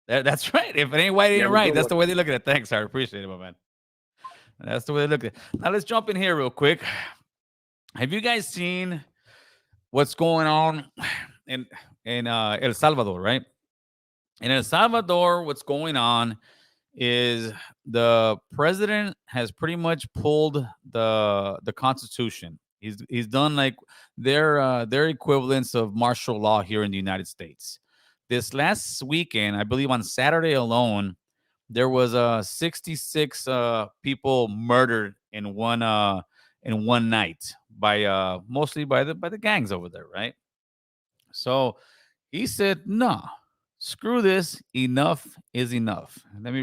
That's right. If it ain't white, it ain't right. That's the way they look at it. Thanks, I appreciate it, my man. That's the way they look at it. Now let's jump in here real quick. Have you guys seen what's going on in El Salvador, right? In El Salvador, what's going on is the president has pretty much pulled the Constitution. He's done like their equivalents of martial law here in the United States. This last weekend, I believe on Saturday alone, there was 66 people murdered in one night by mostly by the gangs over there, right? So he said, "No, screw this. Enough is enough." Let me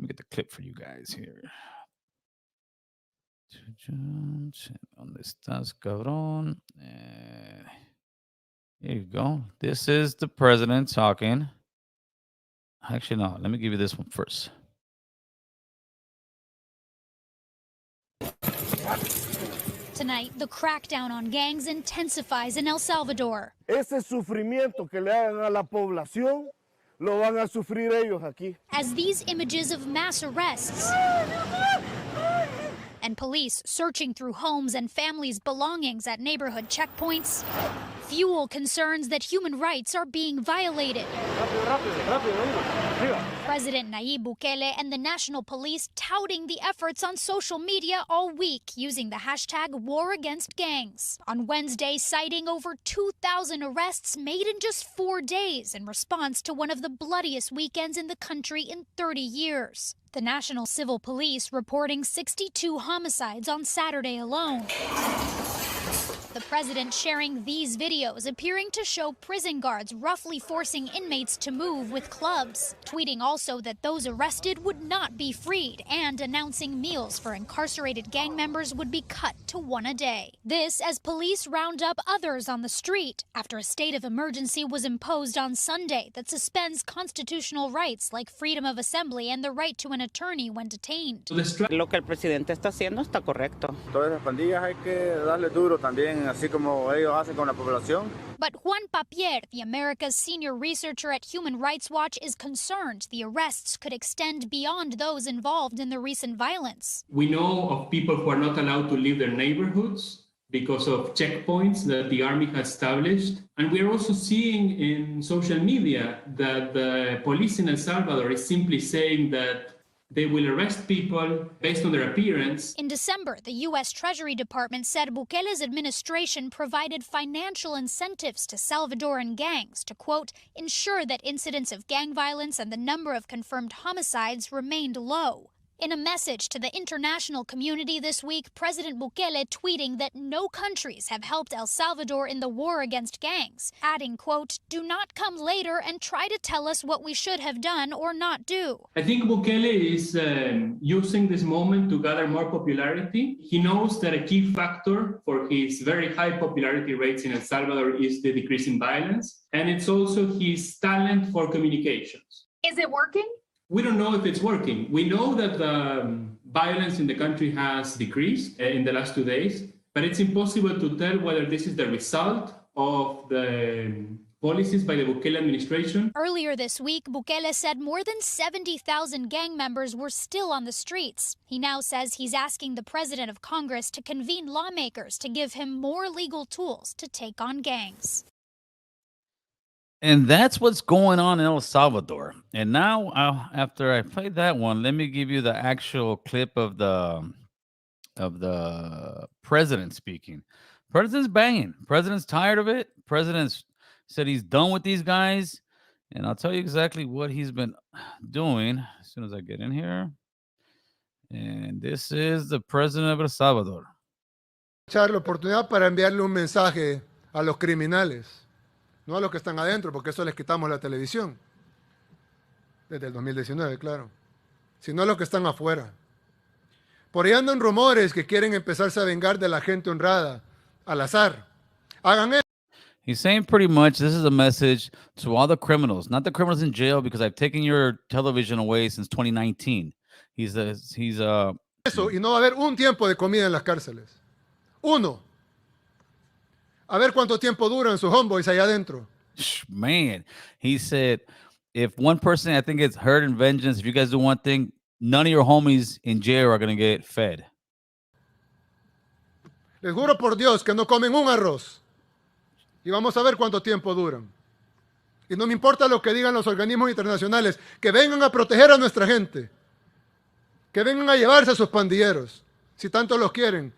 get the clip for you guys here. ¿Dónde estás, cabrón? Here you go. This is the president talking. Actually, no. Let me give you this one first. Tonight, the crackdown on gangs intensifies in El Salvador. Ese sufrimiento que le hagan a la población, lo van a sufrir ellos aquí. As these images of mass arrests and police searching through homes and families' belongings at neighborhood checkpoints fuel concerns that human rights are being violated. President Nayib Bukele and the National Police touting the efforts on social media all week using the hashtag War Against Gangs. On Wednesday, citing over 2,000 arrests made in just 4 days in response to one of the bloodiest weekends in the country in 30 years. The National Civil Police reporting 62 homicides on Saturday alone. The president sharing these videos appearing to show prison guards roughly forcing inmates to move with clubs, tweeting also that those arrested would not be freed and announcing meals for incarcerated gang members would be cut to one a day. This as police round up others on the street after a state of emergency was imposed on Sunday that suspends constitutional rights like freedom of assembly and the right to an attorney when detained. Lo que el presidente está haciendo está correcto. Todas las pandillas hay que darle duro también, así como ellos hacen con la población. But Juan Papier, the America's senior researcher at Human Rights Watch, is concerned the arrests could extend beyond those involved in the recent violence. We know of people who are not allowed to leave their neighborhoods because of checkpoints that the army has established. And we are also seeing in social media that the police in El Salvador is simply saying that they will arrest people based on their appearance. In December, the U.S. Treasury Department said Bukele's administration provided financial incentives to Salvadoran gangs to, quote, ensure that incidents of gang violence and the number of confirmed homicides remained low. In a message to the international community this week, President Bukele tweeting that no countries have helped El Salvador in the war against gangs, adding, quote, do not come later and try to tell us what we should have done or not do. I think Bukele is using this moment to gather more popularity. He knows that a key factor for his very high popularity rates in El Salvador is the decrease in violence, and it's also his talent for communications. Is it working? We don't know if it's working. We know that the violence in the country has decreased in the last 2 days, but it's impossible to tell whether this is the result of the policies by the Bukele administration. Earlier this week, Bukele said more than 70,000 gang members were still on the streets. He now says he's asking the president of Congress to convene lawmakers to give him more legal tools to take on gangs. And that's what's going on in El Salvador. And now, after I played that one, let me give you the actual clip of the president speaking. President's banging. President's tired of it. President's said he's done with these guys. And I'll tell you exactly what he's been doing as soon as I get in here. And this is the president of El Salvador. Echar la oportunidad para enviarle un mensaje a los criminales. No a los que están adentro, porque eso les quitamos la televisión. Desde el 2019, claro. Sino a los que están afuera. Por ahí andan rumores que quieren empezarse a vengar de la gente honrada, al azar. Hagan eso. He's saying pretty much this is a message to all the criminals, not the criminals in jail, because I've taken your television away since 2019. Eso, y no va a haber un tiempo de comida en las cárceles. Uno. A ver cuánto tiempo duran sus homeboys allá adentro. Man, he said, if one person, I think it's hurt and vengeance, if you guys do one thing, none of your homies in jail are going to get fed. Les juro por Dios que no comen un arroz. Y vamos a ver cuánto tiempo duran. Y no me importa lo que digan los organismos internacionales, que vengan a proteger a nuestra gente. Que vengan a llevarse a sus pandilleros, si tanto los quieren.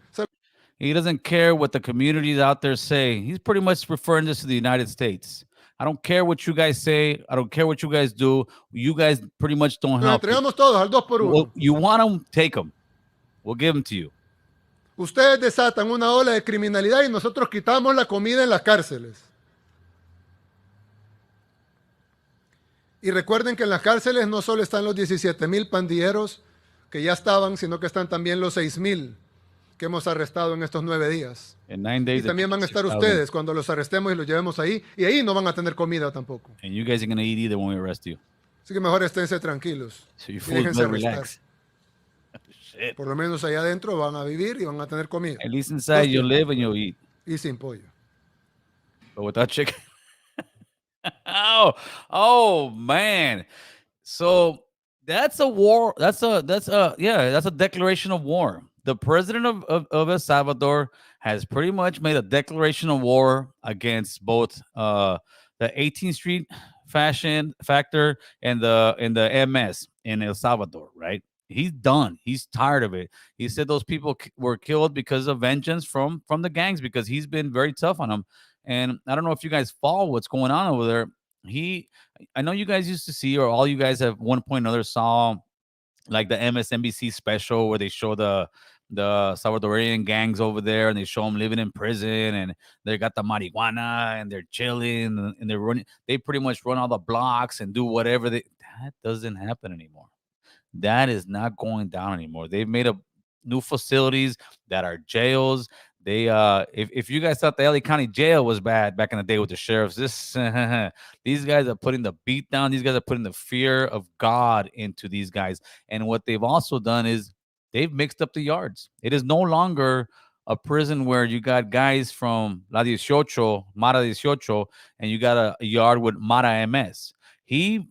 He doesn't care what the communities out there say. He's pretty much referring this to the United States. I don't care what you guys say. I don't care what you guys do. You guys pretty much don't help. Entregamos todos al 2 por 1. Well, you want them, take them. We'll give them to you. Ustedes desatan una ola de criminalidad y nosotros quitamos la comida en las cárceles. Y recuerden que en las cárceles no solo están los 17,000 pandilleros que ya estaban, sino que están también los 6,000 que hemos arrestado en estos 9 días. Y también van a estar ustedes cuando los arrestemos y los llevemos ahí, y ahí no van a tener comida tampoco. And you guys are going to eat either when we arrest you. Así que mejor esténse tranquilos. So you Y fools déjense better arrestar. relax. Shit. Por lo menos allá adentro van a vivir y van a tener comida. At least inside you'll live and you'll eat. Y sin pollo. But without chicken. oh man. So that's a war. That's a declaration of war. The president of El Salvador has pretty much made a declaration of war against both the 18th Street fashion factor and the MS in El Salvador, right? He's done. He's tired of it. He said those people were killed because of vengeance from the gangs because he's been very tough on them. And I don't know if you guys follow what's going on over there. I know you guys used to see, or all you guys have one point or another saw, like the MSNBC special where they show the Salvadorian gangs over there, and they show them living in prison, and they got the marijuana, and they're chilling, and they're running. They pretty much run all the blocks and do whatever they. That doesn't happen anymore. That is not going down anymore. They've made up new facilities that are jails. They if you guys thought the LA County jail was bad back in the day with the sheriffs, this these guys are putting the beat down. These guys are putting the fear of God into these guys. And what they've also done is they've mixed up the yards. It is no longer a prison where you got guys from La 18, Mara 18, and you got a yard with Mara MS. He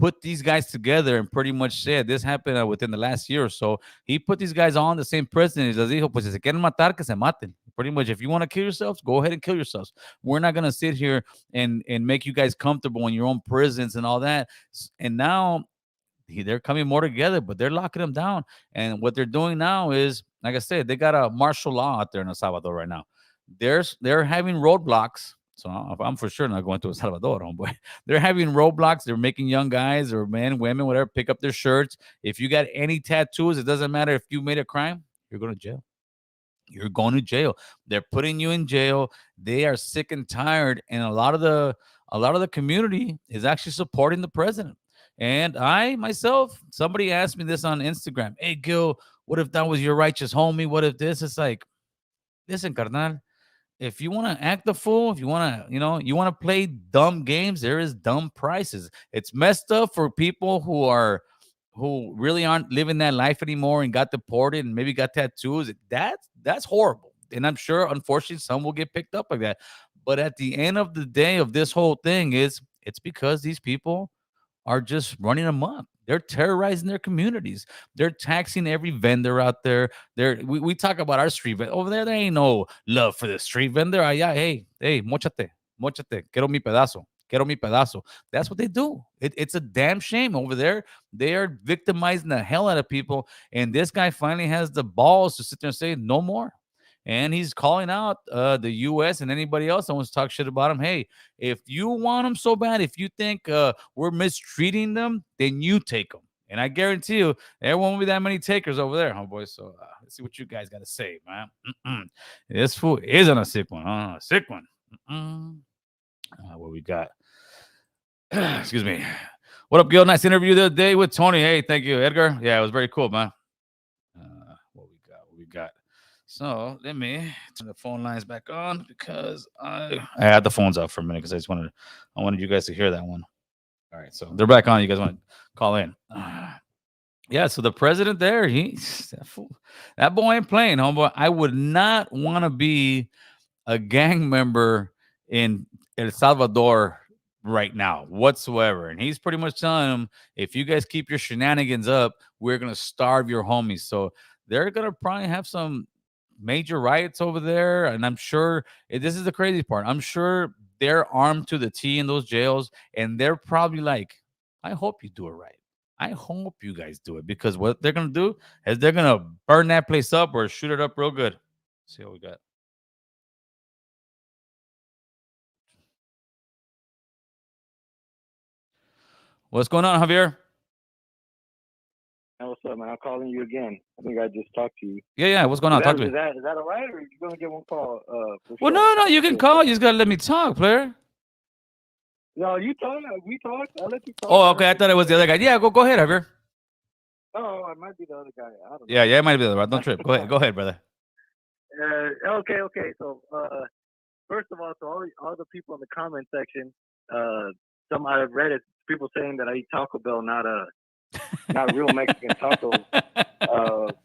put these guys together and pretty much said this happened within the last year or so. He put these guys all in the same prison. Y les dijo, pues si se quieren matar, que se maten. Pretty much, if you want to kill yourselves, go ahead and kill yourselves. We're not going to sit here and make you guys comfortable in your own prisons and all that. And now they're coming more together, but they're locking them down. And what they're doing now is, like I said, they got a martial law out there in El Salvador right now. They're having roadblocks. So I'm for sure not going to El Salvador, homeboy. They're having roadblocks. They're making young guys or men, women, whatever, pick up their shirts. If you got any tattoos, it doesn't matter if you made a crime, you're going to jail. You're going to jail. They're putting you in jail. They are sick and tired, and a lot of the community is actually supporting the president. And I myself, somebody asked me this on Instagram. Hey, Gil, what if that was your righteous homie? What if this? It's like, listen, carnal. If you want to act the fool, if you want to, you want to play dumb games, there is dumb prices. It's messed up for people who really aren't living that life anymore and got deported and maybe got tattoos. That's horrible. And I'm sure, unfortunately, some will get picked up like that. But at the end of the day of this whole thing it's because these people are just running amok. They're terrorizing their communities. They're taxing every vendor out there. We talk about our street vendor. Over there, there ain't no love for the street vendor. Allá, hey, mochate, quiero mi pedazo. Quiero mi pedazo. That's what they do. It's a damn shame over there. They are victimizing the hell out of people. And this guy finally has the balls to sit there and say, no more. And he's calling out the U.S. and anybody else that wants to talk shit about him. Hey, if you want them so bad, if you think we're mistreating them, then you take them. And I guarantee you, there won't be that many takers over there, homeboy. So let's see what you guys got to say, man. This fool isn't a sick one. A sick one. What we got? Excuse me. What up, Gil? Nice interview the other day with Tony. Hey, thank you, Edgar. Yeah, it was very cool, man. What we got? So let me turn the phone lines back on because I had the phones out for a minute because I wanted you guys to hear that one. All right, so they're back on. You guys want to call in? Yeah. So the president there, that boy ain't playing, homeboy. I would not want to be a gang member in El Salvador right now whatsoever. And he's pretty much telling them, if you guys keep your shenanigans up, we're gonna starve your homies. So they're gonna probably have some major riots over there. And I'm sure this is the crazy part. I'm sure they're armed to the T in those jails, and they're probably like, I hope you do it right. I hope you guys do it, because what they're gonna do is they're gonna burn that place up or shoot it up real good. Let's see what we got. What's going on, Javier? Hey, what's up, man? I'm calling you again. I think I just talked to you. Yeah. What's going on? Talk to me. Is that all right, or are you gonna get one call? Well, no. You can call. You just gotta let me talk, player. No, you talk. We talk. I'll let you talk. Oh, okay. I thought it was the other guy. Yeah, go ahead, Javier. Oh, it might be the other guy. I don't know. Yeah, it might be the other one. Don't trip. Go ahead, brother. Okay. So, first of all, to all the people in the comment section, some I've read it. People saying that I eat Taco Bell, not real Mexican tacos.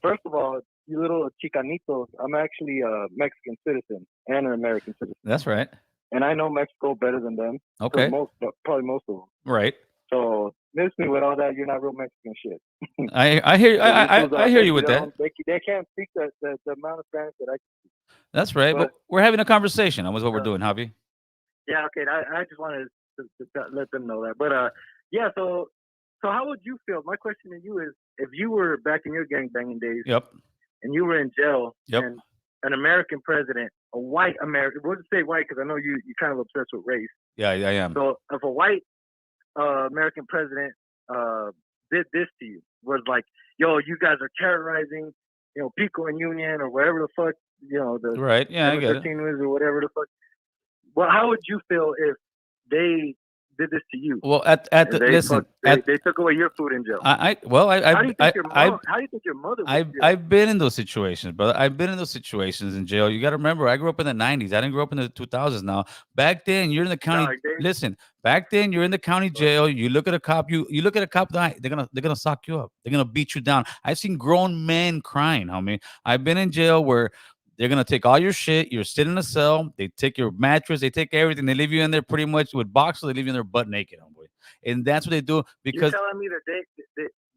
First of all, you little chicanitos, I'm actually a Mexican citizen and an American citizen. That's right. And I know Mexico better than them. Okay. Probably most of them. Right. So miss me with all that. You're not real Mexican shit. I hear you with that. They can't speak the amount of Spanish that I can speak. That's right. But we're having a conversation. That was what we're doing, Javi. Yeah. Okay. I just wanted to let them know that. But yeah. So how would you feel? My question to you is, if you were back in your gangbanging days, yep, and you were in jail, yep, and an American president, a white American, we'll just say white because I know you're kind of obsessed with race. Yeah, I am. So if a white American president did this to you, was like, yo, you guys are terrorizing, Pico and Union or wherever the fuck, the right, yeah, I get it, or whatever the fuck. Well, how would you feel if they did this to you? Well, they took away your food in jail. How do you think your mother? I've been in those situations, brother. I've been in those situations in jail. You got to remember, I grew up in the 90s. I didn't grow up in the 2000s. Now, back then, you're in the county. Listen, back then, you're in the county jail. You look at a cop. You look at a cop. They're gonna sock you up. They're gonna beat you down. I've seen grown men crying, homie. I've been in jail where they're going to take all your shit. You're sitting in a cell. They take your mattress. They take everything. They leave you in there pretty much with boxers. They leave you in there butt naked, homeboy. And that's what they do because... You're telling me that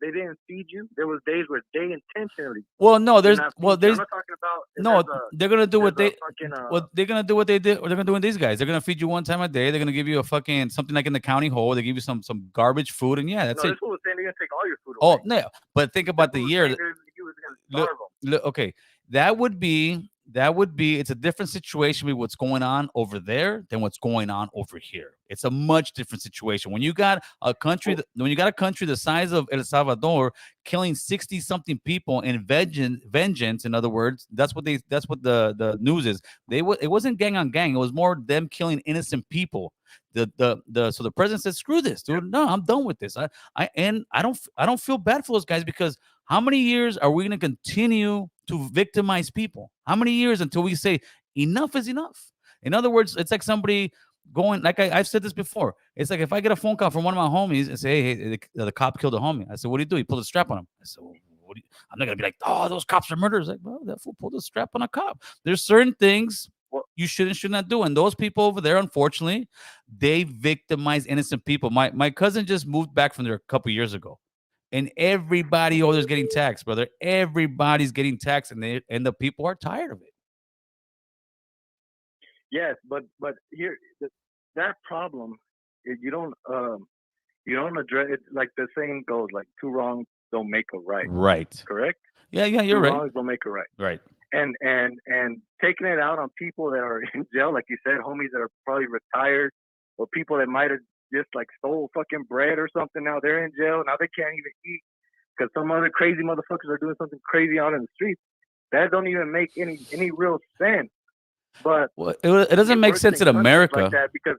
they didn't feed you? There was days where they intentionally... Well, no, there's... I'm not talking about... No, they're going to do what they... they're going to do what they did. What they're going to do with these guys. They're going to feed you one time a day. They're going to give you a fucking... Something like in the county hole. They give you some garbage food. And yeah, that's it. This was saying they're going to take all your food away. Oh, no. But think about the year... Okay, that would be it's a different situation with what's going on over there than what's going on over here. It's a much different situation. When you got a country the size of El Salvador killing 60 something people in vengeance, in other words, that's what the news is. It wasn't gang on gang, it was more them killing innocent people. So the president said, screw this, dude. No, I'm done with this. I don't feel bad for those guys, because how many years are we going to continue to victimize people? How many years until we say enough is enough? In other words, it's like somebody going, like I've said this before. It's like if I get a phone call from one of my homies and say, hey, the cop killed a homie. I said, what do you do? He pulled a strap on him. I said, well, I'm not going to be like, oh, those cops are murderers. Like, well, that fool pulled a strap on a cop. There's certain things you should not do. And those people over there, unfortunately, they victimize innocent people. My cousin just moved back from there a couple years ago. And everybody over there's getting taxed, brother. Everybody's getting taxed, and the people are tired of it. Yes, but here that problem, you don't address it. Like the saying goes, like two wrongs don't make a right. Right. Correct. Yeah, you're right. Two wrongs don't make a right. Right. And taking it out on people that are in jail, like you said, homies that are probably retired, or people that might have just like stole fucking bread or something. Now they're in jail. Now they can't even eat because some other crazy motherfuckers are doing something crazy out in the streets. That don't even make any real sense. But it doesn't make sense in America. Like that because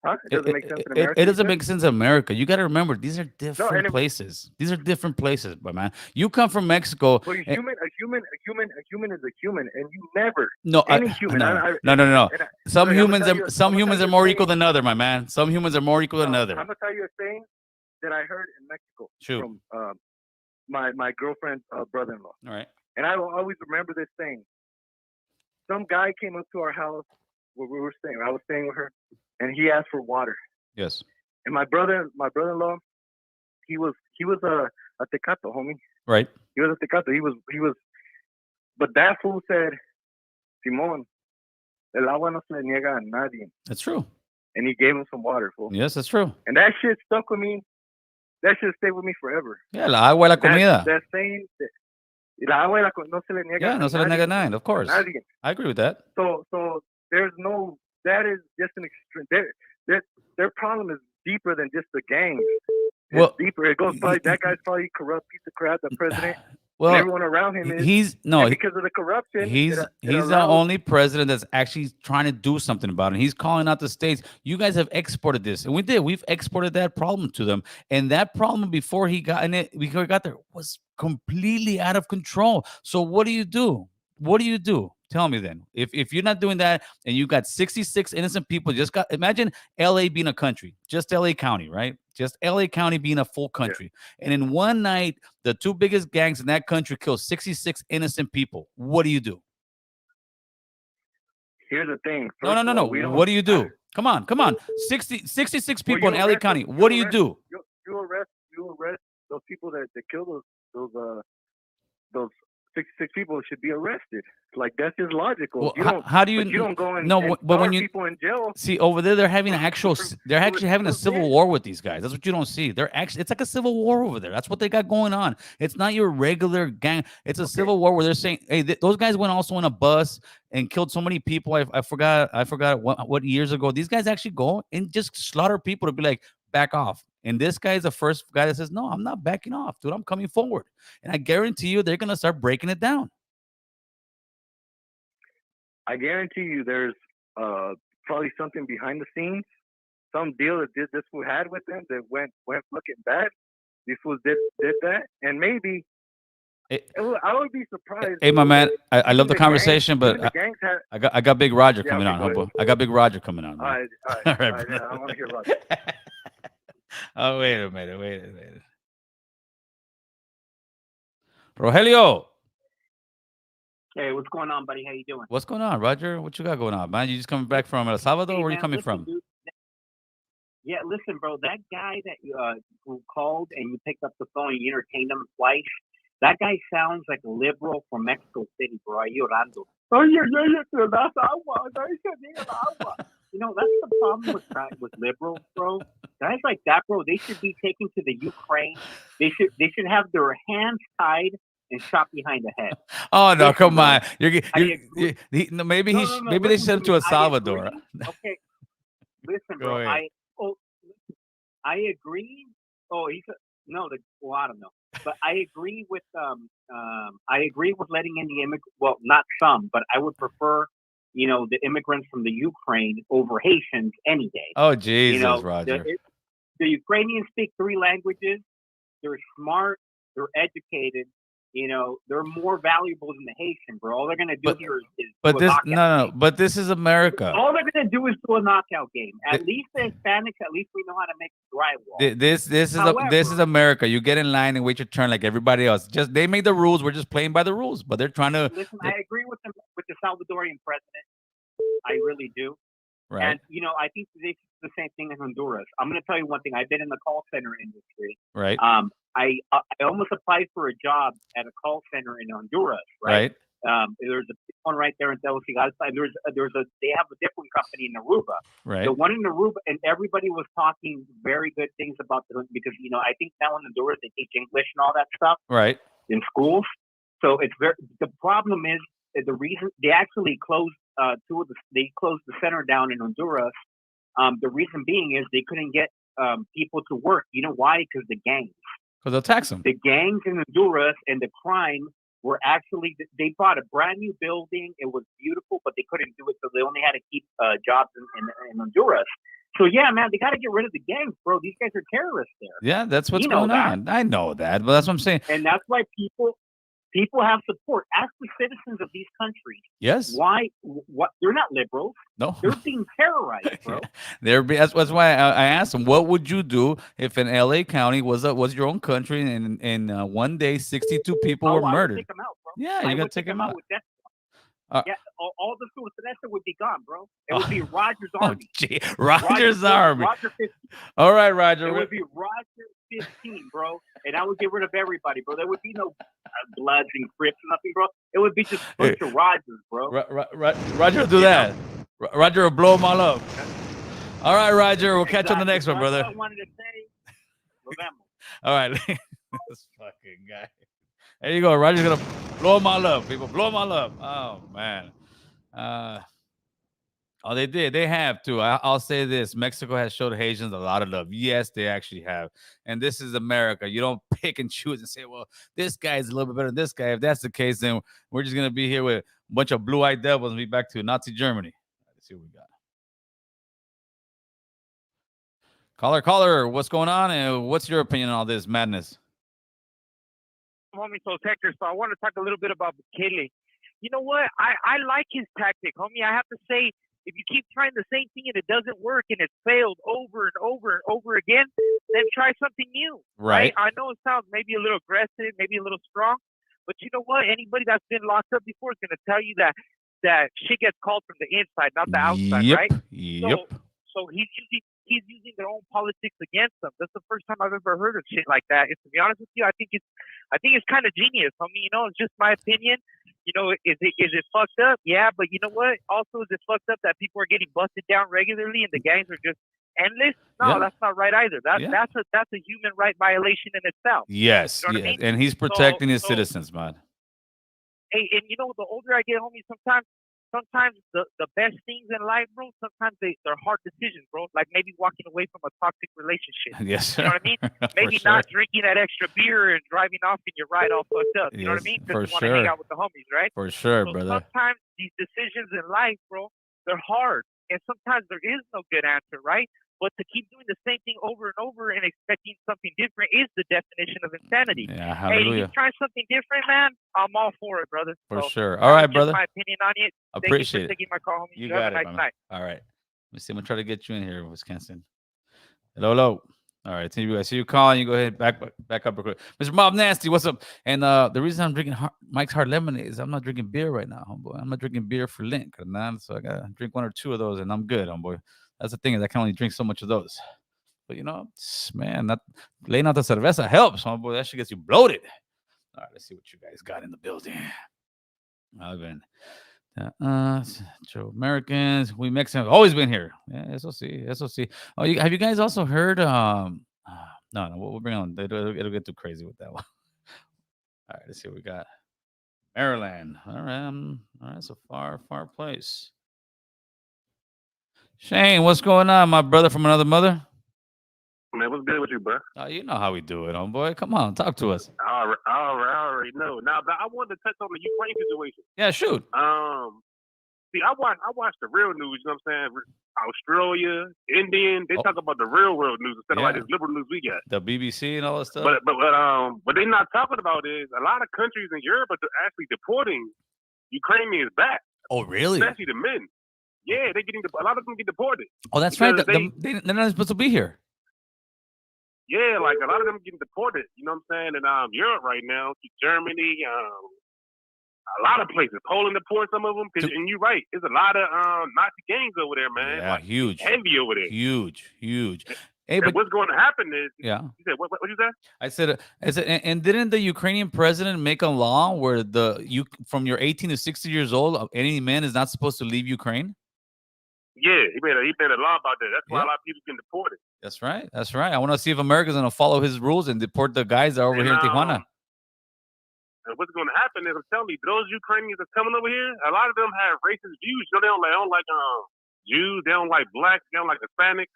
it doesn't make sense in America. It doesn't make sense in America. You got to remember, these are different places. These are different places, but man, you come from Mexico. But a human is a human, and you never. No. Some humans are more equal than other, my man. Some humans are more equal than other. I'm gonna tell you a thing that I heard in Mexico from my girlfriend's brother-in-law. All right. And I will always remember this thing. Some guy came up to our house where we were staying. I was staying with her, and he asked for water. Yes. And my brother-in-law, he was a tecato, homie. Right. He was a tecato. He was. But that fool said, Simón, el agua no se le niega a nadie. That's true. And he gave him some water, fool. Yes, that's true. And that shit stuck with me. That shit stayed with me forever. Yeah, la agua y la comida. That saying, la agua no se le niega. Yeah, no se le niega a nadie, of course. I agree with that. So there's no. That is just an extreme. Their problem is deeper than just the gangs. It's deeper. It goes probably that guy's probably corrupt piece of crap. The president. Well, and everyone around him is. Because of the corruption. He's the only president that's actually trying to do something about it. He's calling out the states. You guys have exported this, and we did. We've exported that problem to them, and that problem before he got there was completely out of control. So what do you do? What do you do Tell me then. If you're not doing that and you got 66 innocent people, imagine LA being a country, just LA County, right? Just LA County being a full country. Yeah. And in one night, the two biggest gangs in that country kill 66 innocent people. What do? Here's the thing. No. What do you do? Come on. 66 people in LA County. What do you do? You arrest those people that kill those 66 people should be arrested. Like, that's just logical. Well, how do you? You don't go and but when people in jail. See over there, they're having they're actually having a civil war with these guys. That's what you don't see. It's like a civil war over there. That's what they got going on. It's not your regular gang. It's a civil war where they're saying, hey, those guys went also in a bus and killed so many people. I forgot what years ago. These guys actually go and just slaughter people to be like, back off. And this guy is the first guy that says, no, I'm not backing off, dude. I'm coming forward. And I guarantee you they're going to start breaking it down. I guarantee you there's probably something behind the scenes, some deal that this fool had with them that went fucking bad. These fools did that. And maybe I would be surprised. Hey, my man, I love the conversation, but I got Big Roger coming on. Homeboy. I got Big Roger coming on. All right. Yeah, I want to hear Roger. Oh, wait a minute. Rogelio. Hey, what's going on, buddy? How you doing? What's going on, Roger? What you got going on, man? You just coming back from El Salvador? Where are you coming from? Dude, yeah, listen, bro. That guy that who called and you picked up the phone and you entertained him twice, that guy sounds like a liberal from Mexico City, bro. Ahí orando. You know, that's the problem with liberals, bro. Guys like that, bro, they should be taken to the Ukraine. They should have their hands tied and shot behind the head. Oh no, come on! Maybe they sent him to El Salvador. Okay, listen, bro. I agree. Oh, I don't know, but I agree with letting in the immigrant. Well, not some, but I would prefer, the immigrants from the Ukraine over Haitians any day. Oh Jesus, Roger. The Ukrainians speak 3 languages. They're smart. They're educated. They're more valuable than the Haitian, bro. All they're gonna do here is but this is America. All they're gonna do is do a knockout game. At least the Hispanics, at least we know how to make drywall. This is America. You get in line and wait your turn like everybody else. Just they made the rules. We're just playing by the rules. But they're trying to listen. I agree with the Salvadorian president. I really do. Right. And I think this is the same thing in Honduras. I'm going to tell you one thing. I've been in the call center industry. Right. I almost applied for a job at a call center in Honduras. Right. There's one right there in Tegucigalpa. They have a different company in Aruba. Right. The one in Aruba, and everybody was talking very good things about because I think now in Honduras they teach English and all that stuff. Right. In schools. So it's the problem is the reason they actually closed they closed the center down in Honduras. The reason being is they couldn't get people to work. You know why? Because the gangs. Because they'll tax them. The gangs in Honduras and the crime were actually, they bought a brand new building. It was beautiful, but they couldn't do it. So they only had to keep jobs in Honduras. So yeah, man, they got to get rid of the gangs, bro. These guys are terrorists there. Yeah, that's what's going on. I know that, but that's what I'm saying. And that's why people have support. Ask the citizens of these countries. Yes. Why? What? They're not liberals. No. They're being terrorized, bro. That's why I asked them, what would you do if in LA County was your own country and one day 62 people were murdered? I would take them out, bro. Yeah, you got to take them out. With death. Yeah, all the schools for that would be gone, bro. It would be Roger's Army. Roger's Army. Roger 15. All right, Roger. It would be Roger 15, bro. And I would get rid of everybody, bro. There would be no Bloods and Crips or nothing, bro. It would be just a bunch of Rogers, bro. Roger will do that. Roger will blow them all up. All right, Roger. We'll catch you on the next one, brother. That's what I wanted to say. Remember. All right. This fucking guy. There you go. Roger's going to blow them all up, people. Blow them all up. Oh, man. They did. They have to. I'll say this. Mexico has showed Haitians a lot of love. Yes, they actually have. And this is America. You don't pick and choose and say, well, this guy is a little bit better than this guy. If that's the case, then we're just going to be here with a bunch of blue-eyed devils and be back to Nazi Germany. Let's see what we got. Caller, what's going on? And what's your opinion on all this madness? Homie, so Hector, so I want to talk a little bit about Bukele. you know what? I like his tactic, homie. I have to say, if you keep trying the same thing and it doesn't work and it's failed over and over and over again, then try something new. Right. I know it sounds maybe a little aggressive, maybe a little strong, but you know what? Anybody that's been locked up before is going to tell you that shit gets called from the inside, not the outside, Yep. right? Yep. So he's using their own politics against them. That's the first time I've ever heard of shit like that. And to be honest with you, I think it's kind of genius. I mean, you know, it's just my opinion. You know, is it fucked up? Yeah, but you know what? Also, is it fucked up that people are getting busted down regularly and the gangs are just endless? No, that's not right either. That's a human right violation in itself. Yes. You know what I mean? And he's protecting his citizens, man. Hey, and you know, the older I get, homie, sometimes the best things in life, bro, sometimes they're hard decisions, bro. Like maybe walking away from a toxic relationship. Yes, you know what I mean? Maybe not drinking that extra beer and driving off in your ride all fucked up. You know what I mean? Because you want to hang out with the homies, right? For sure, so brother. Sometimes these decisions in life, bro, they're hard. And sometimes there is no good answer, right? But to keep doing the same thing over and over and expecting something different is the definition of insanity. Yeah, hallelujah. Hey, if you try something different, man, I'm all for it, brother. For sure. All right, brother. My opinion on it. Appreciate Thank you for taking my call, homie. You got got it, nice night. All right. Let me see. I'm going to try to get you in here, Wisconsin. Hello. All right. I see you calling. You go ahead. Back up real quick. Mr. Mob Nasty, what's up? And the reason I'm drinking Mike's Hard Lemonade is I'm not drinking beer right now, homeboy. I'm not drinking beer for Lent. So I got to drink one or two of those, and I'm good, homeboy. That's the thing is I can only drink so much of those. But, you know, man, that laying out the cerveza helps, homeboy. That shit gets you bloated. All right, let's see what you guys got in the building. Joe Americans, we Mexicans have always been here. Yeah, SOC. Oh, have you guys also heard? No, we'll bring on. It'll get too crazy with that one. All right, let's see what we got. Maryland. All right, it's a far place. Shane, what's going on, my brother from another mother? Man, what's good with you, bro? Oh, you know how we do it, homeboy. Come on, talk to us. All right, I already know. Now, but I wanted to touch on the Ukraine situation. Yeah, shoot. See, I watch the real news. You know what I'm saying? Australia, Indian, they talk about the real world news instead of like this liberal news we got. The BBC and all that stuff. But what they're not talking about is a lot of countries in Europe are actually deporting Ukrainians back. Oh, really? Especially the men. Yeah, a lot of them get deported. Oh, that's right. They're not supposed to be here. Yeah, like a lot of them getting deported. You know what I'm saying? In Europe right now, Germany, a lot of places. Poland deported some of them. And you're right, there's a lot of Nazi gangs over there, man. Yeah, like, huge. Heavy over there. Huge. Hey, but what's going to happen is, yeah. You said what you said? I said, and didn't the Ukrainian president make a law where you from your 18 to 60 years old, any man is not supposed to leave Ukraine? Yeah, he made a law about that. That's why a lot of people get deported. That's right. I want to see if America's going to follow his rules and deport the guys that are over here in Tijuana. And what's going to happen is, I'm telling you, those Ukrainians that's coming over here, a lot of them have racist views. You know, they don't like Jews, they don't like blacks, they don't like Hispanics.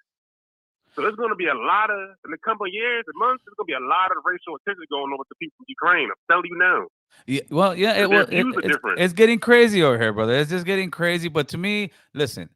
So there's going to be a lot of, in a couple of years and months, there's going to be a lot of racial attention going on with the people from Ukraine. I'm telling you now. Yeah, well, yeah, it's getting crazy over here, brother. It's just getting crazy. But to me, listen,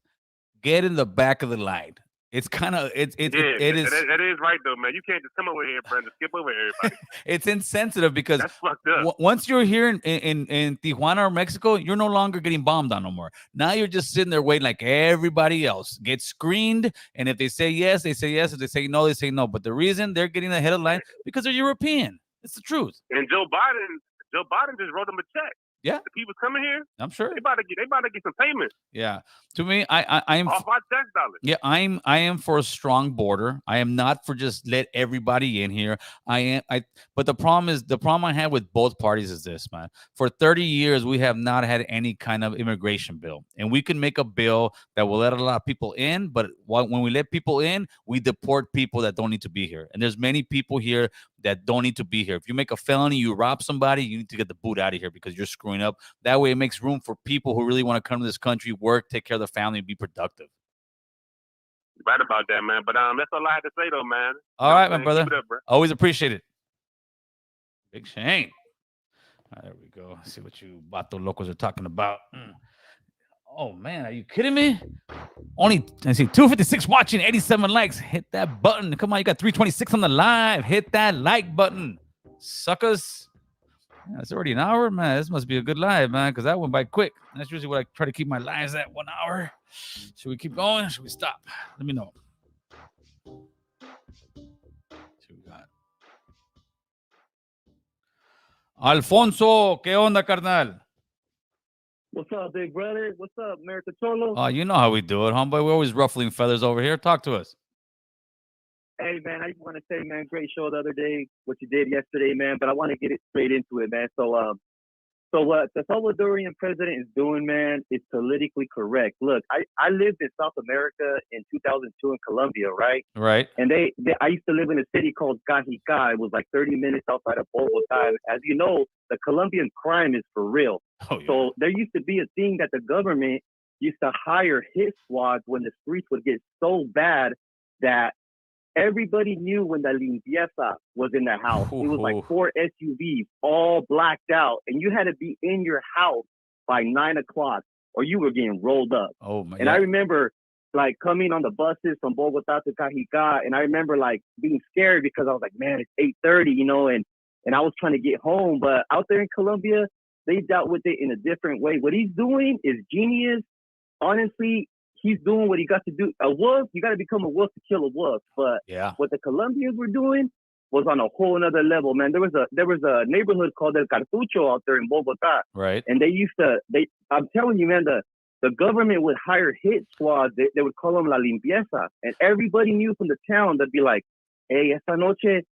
get in the back of the line. It's kind of it is. That is right though, man. You can't just come over here, Brandon. Skip over everybody. It's insensitive because that's fucked up. Once you're here in Tijuana or Mexico, you're no longer getting bombed on no more. Now you're just sitting there waiting like everybody else. Get screened, and if they say yes, they say yes. If they say no, they say no. But the reason they're getting ahead of the line because they're European. It's the truth. And Joe Biden just wrote them a check. Yeah, the people coming here, I'm sure they about to get some payment. Yeah, to me, I'm off our tax dollars. Yeah, I am for a strong border. I am not for just let everybody in here. But the problem I have with both parties is this, man. For 30 years, we have not had any kind of immigration bill, and we can make a bill that will let a lot of people in. But when we let people in, we deport people that don't need to be here. And there's many people here that don't need to be here. If you make a felony, you rob somebody, you need to get the boot out of here because you're screwing up. That way it makes room for people who really want to come to this country, work, take care of their family, and be productive. You're right about that, man. But that's all I had to say, though, man. All right, my brother. Keep it up, bro. Always appreciate it. Big Shane. All right, there we go. Let's see what you Vato Locos are talking about. Oh, man, are you kidding me? Only, I see 256 watching, 87 likes. Hit that button. Come on, you got 326 on the live. Hit that like button, suckers. Yeah, it's already an hour, man. This must be a good live, man, because that went by quick. That's usually what I try to keep my lives at, 1 hour. Should we keep going? Should we stop? Let me know. See what we got. Alfonso, ¿qué onda, carnal? What's up, big brother? What's up, America Cholo? Oh, you know how we do it, homeboy. We're always ruffling feathers over here. Talk to us. Hey, man, I just want to say, man, great show the other day, what you did yesterday, man, but I want to get it straight into it, man. So what the Salvadorian president is doing, man, is politically correct. Look, I lived in South America in 2002 in Colombia, right? Right. And I used to live in a city called Cajica. It was like 30 minutes outside of Bogota. As you know, the Colombian crime is for real. Oh, yeah. So there used to be a thing that the government used to hire hit squads when the streets would get so bad that everybody knew when the limpieza was in the house. It was like 4 SUVs, all blacked out, and you had to be in your house by 9 o'clock, or you were getting rolled up. Oh my! And I remember like coming on the buses from Bogota to Cajica, and I remember like being scared because I was like, man, it's 8:30, you know, and I was trying to get home. But out there in Colombia, they dealt with it in a different way. What he's doing is genius. Honestly, he's doing what he got to do. A wolf, you got to become a wolf to kill a wolf. But what the Colombians were doing was on a whole another level, man. There was a neighborhood called El Cartucho out there in Bogota. Right. And I'm telling you, man, the government would hire hit squads. They would call them La Limpieza. And everybody knew from the town, they'd be like, hey, esta noche,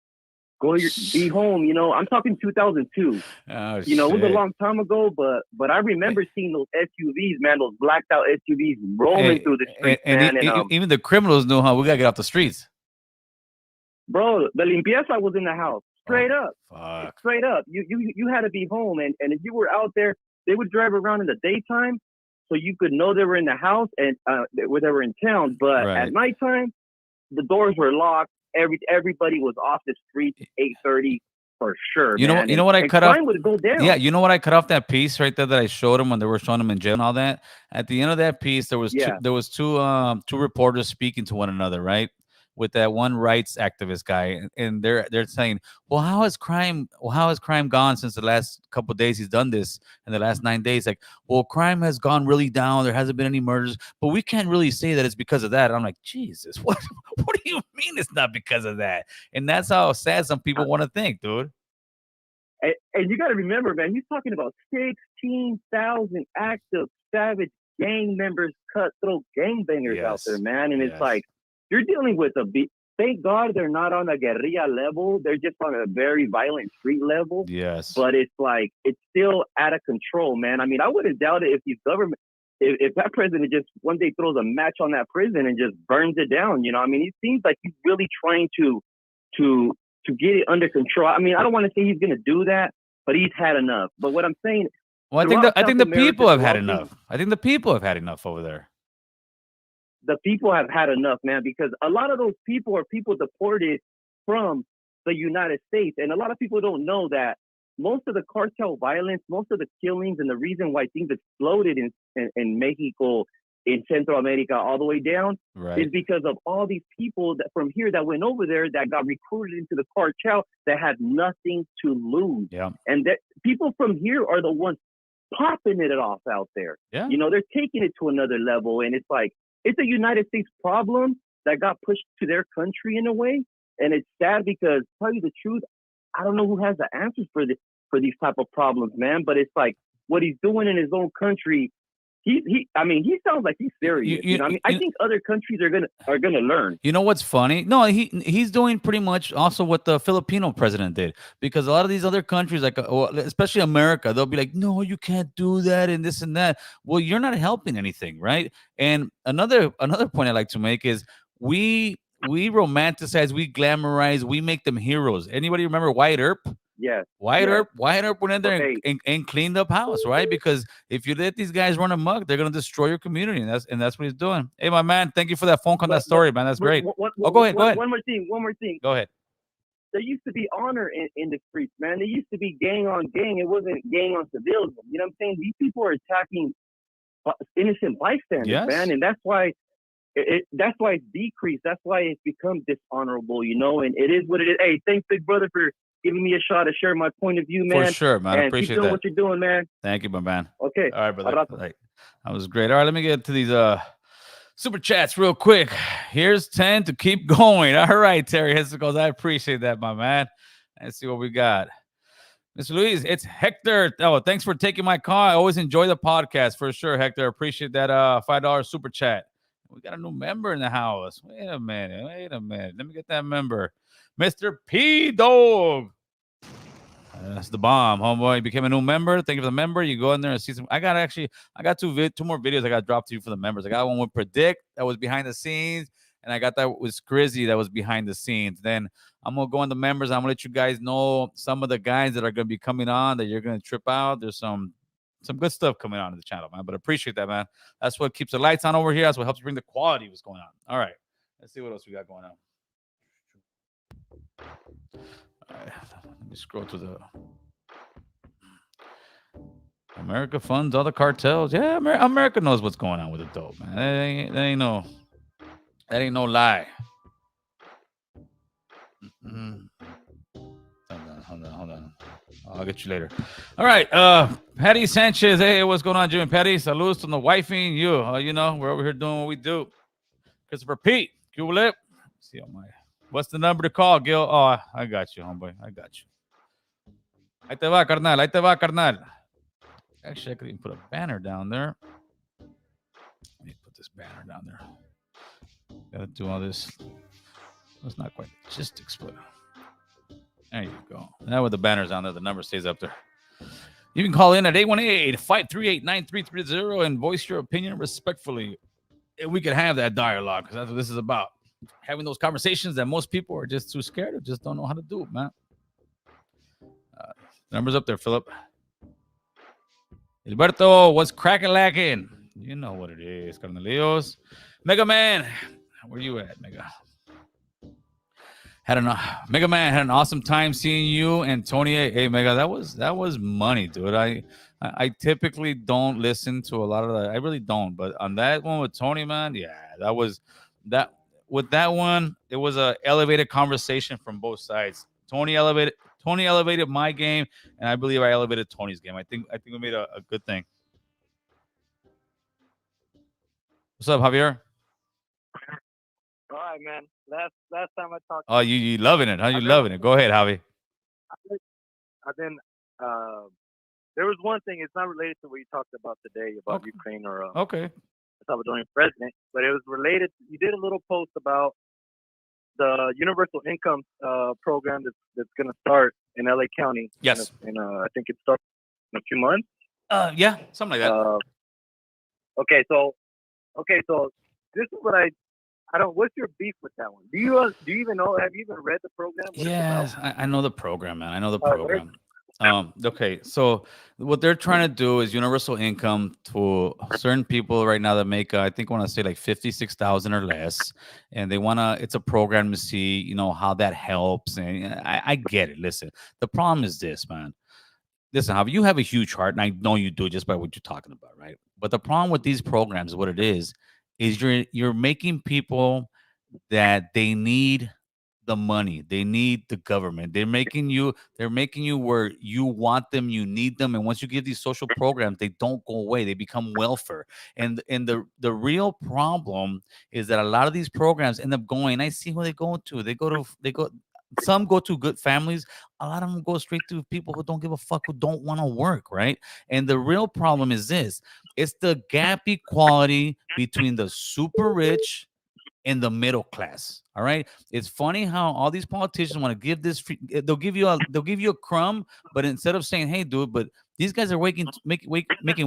be home, you know. I'm talking 2002. Oh, you know, it was a long time ago, but I remember seeing those SUVs, man, those blacked out SUVs rolling through the streets, man. Even the criminals knew how we gotta get off the streets. Bro, the limpieza was in the house, straight up. Fuck. Straight up. You had to be home, and if you were out there, they would drive around in the daytime, so you could know they were in the house and they were in town. But at nighttime, the doors were locked. Everybody was off the streets 8:30 for sure. You know what I cut off? Would go down. Yeah, you know what I cut off that piece right there that I showed them when they were showing them in jail and all that. At the end of that piece, there was two reporters speaking to one another, right? With that one rights activist guy, and they're saying, well, how has crime gone since the last couple of days he's done this in the last 9 days? Like, well, crime has gone really down. There hasn't been any murders, but we can't really say that it's because of that. And I'm like, Jesus, what do you mean it's not because of that? And that's how sad some people want to think, dude. And you got to remember, man, he's talking about 16,000 active savage gang members, cutthroat gangbangers out there, man. And it's like, you're dealing with thank God they're not on a guerrilla level. They're just on a very violent street level. Yes. But it's like, it's still out of control, man. I mean, I wouldn't doubt it if that president just one day throws a match on that prison and just burns it down. You know, I mean, it seems like he's really trying to get it under control. I mean, I don't want to say he's going to do that, but he's had enough. But what I'm saying, well, I think the people have had enough. I think the people have had enough over there. The people have had enough, man, because a lot of those people are people deported from the United States. And a lot of people don't know that most of the cartel violence, most of the killings, and the reason why things exploded in Mexico, in Central America, all the way down, is because of all these people that from here that went over there that got recruited into the cartel that had nothing to lose. Yeah. And that people from here are the ones popping it off out there. Yeah. You know, they're taking it to another level. And it's like, it's a United States problem that got pushed to their country in a way. And it's sad because, to tell you the truth, I don't know who has the answers for these type of problems, man. But it's like what he's doing in his own country. He sounds like he's serious. You know, I think other countries are gonna learn. You know what's funny? No, he's doing pretty much also what the Filipino president did, because a lot of these other countries, like especially America, they'll be like, no, you can't do that and this and that. Well, you're not helping anything, right? And another point I like to make is we romanticize, we glamorize, we make them heroes. Anybody remember Wyatt Earp? Yes. Wyatt Earp went in there and cleaned up house, right? Because if you let these guys run amok, they're gonna destroy your community, and that's what he's doing. Hey, my man, thank you for that phone call, that story, man. That's great. Go ahead. One more thing. Go ahead. There used to be honor in the streets, man. There used to be gang on gang. It wasn't gang on civilians. You know what I'm saying? These people are attacking innocent bystanders, man, and that's why. That's why it's decreased. That's why it's become dishonorable, you know. And it is what it is. Hey, thanks, big brother, for giving me a shot to share my point of view, man. For sure, man. I And appreciate keep doing that. what you're doing, man. Thank you, my man. Okay. All right, brother. Like, that was great. All right, let me get to these super chats real quick. Here's 10 to keep going. All right, Terry Hesicles. I appreciate that, my man. Let's see what we got. Mr. Luis, it's Hector. Oh, thanks for taking my call. I always enjoy the podcast for sure, Hector. Appreciate that $5 super chat. We got a new member in the house. Wait a minute. Let me get that member. Mr. P Dog. That's the bomb, homeboy. You became a new member. Thank you for the member. You go in there and see some. I got two more videos I got dropped to you for the members. I got one with Predict that was behind the scenes, and I got that with Scrizzy that was behind the scenes. Then I'm gonna go on the members. I'm gonna let you guys know some of the guys that are gonna be coming on that you're gonna trip out. There's some good stuff coming on to the channel, man. But I appreciate that, man. That's what keeps the lights on over here. That's what helps bring the quality of what's going on. All right, let's see what else we got going on. All right, let me scroll to the America funds all the cartels. Yeah, America knows what's going on with the dope, man. That ain't no lie. Hold on. I'll get you later. All right, Patty Sanchez. Hey, what's going on, Jimmy Patty? Saludos from the wifey and you. You know, we're over here doing what we do. Christopher Pete, Cuba. See on my. What's the number to call, Gil? Oh, I got you, homeboy. I got you. Ahí te va, carnal. Ahí te va, carnal. Actually, I could even put a banner down there. Let me put this banner down there. Gotta do all this. It's not quite logistics, but there you go. Now with the banners on there, the number stays up there. You can call in at 818-538-9330 and voice your opinion respectfully. And we can have that dialogue because that's what this is about. Having those conversations that most people are just too scared or just don't know how to do it, man. Numbers up there, Philip. Alberto, what's cracking? You know what it is, Carnelios. Mega Man, where you at, Mega? Mega Man had an awesome time seeing you and Tony. Hey, Mega, that was money, dude. I typically don't listen to a lot of that. I really don't. But on that one with Tony, man, yeah, that was that. With that one, it was a elevated conversation from both sides. Tony elevated my game, and I believe I elevated Tony's game. I think we made a good thing. What's up, Javier? All right, man. Last time I talked. Oh, you loving it? Huh? You loving it? Go ahead, Javi. I've been. There was one thing. It's not related to what you talked about today about Ukraine or okay. Salvadorian president, but it was related. You did a little post about the universal income program that's going to start in LA County. Yes. And I think it starts in a few months. Yeah, something like that. Okay, so this is what I don't. What's your beef with that one? Do you even know? Have you even read the program? Yes, I know the program, man. I know the program. Okay, so what they're trying to do is universal income to certain people right now that make I want to say like 56,000 or less, and they want to. It's a program to see how that helps, and I get it. Listen, the problem is this, man. Listen, Javi, you have a huge heart, and I know you do just by what you're talking about, right? But the problem with these programs, what it is you're making people that they need the money, they need the government. They're making you where you want them, you need them, and once you give these social programs, they don't go away. They become welfare. And the real problem is that a lot of these programs end up going. I see who they go to. They go. Some go to good families. A lot of them go straight to people who don't give a fuck, who don't want to work, right? And the real problem is this: it's the gap equality between the super rich in the middle class. All right. It's funny how all these politicians want to give this free, they'll give you a crumb, but instead of saying, hey, dude, but these guys are making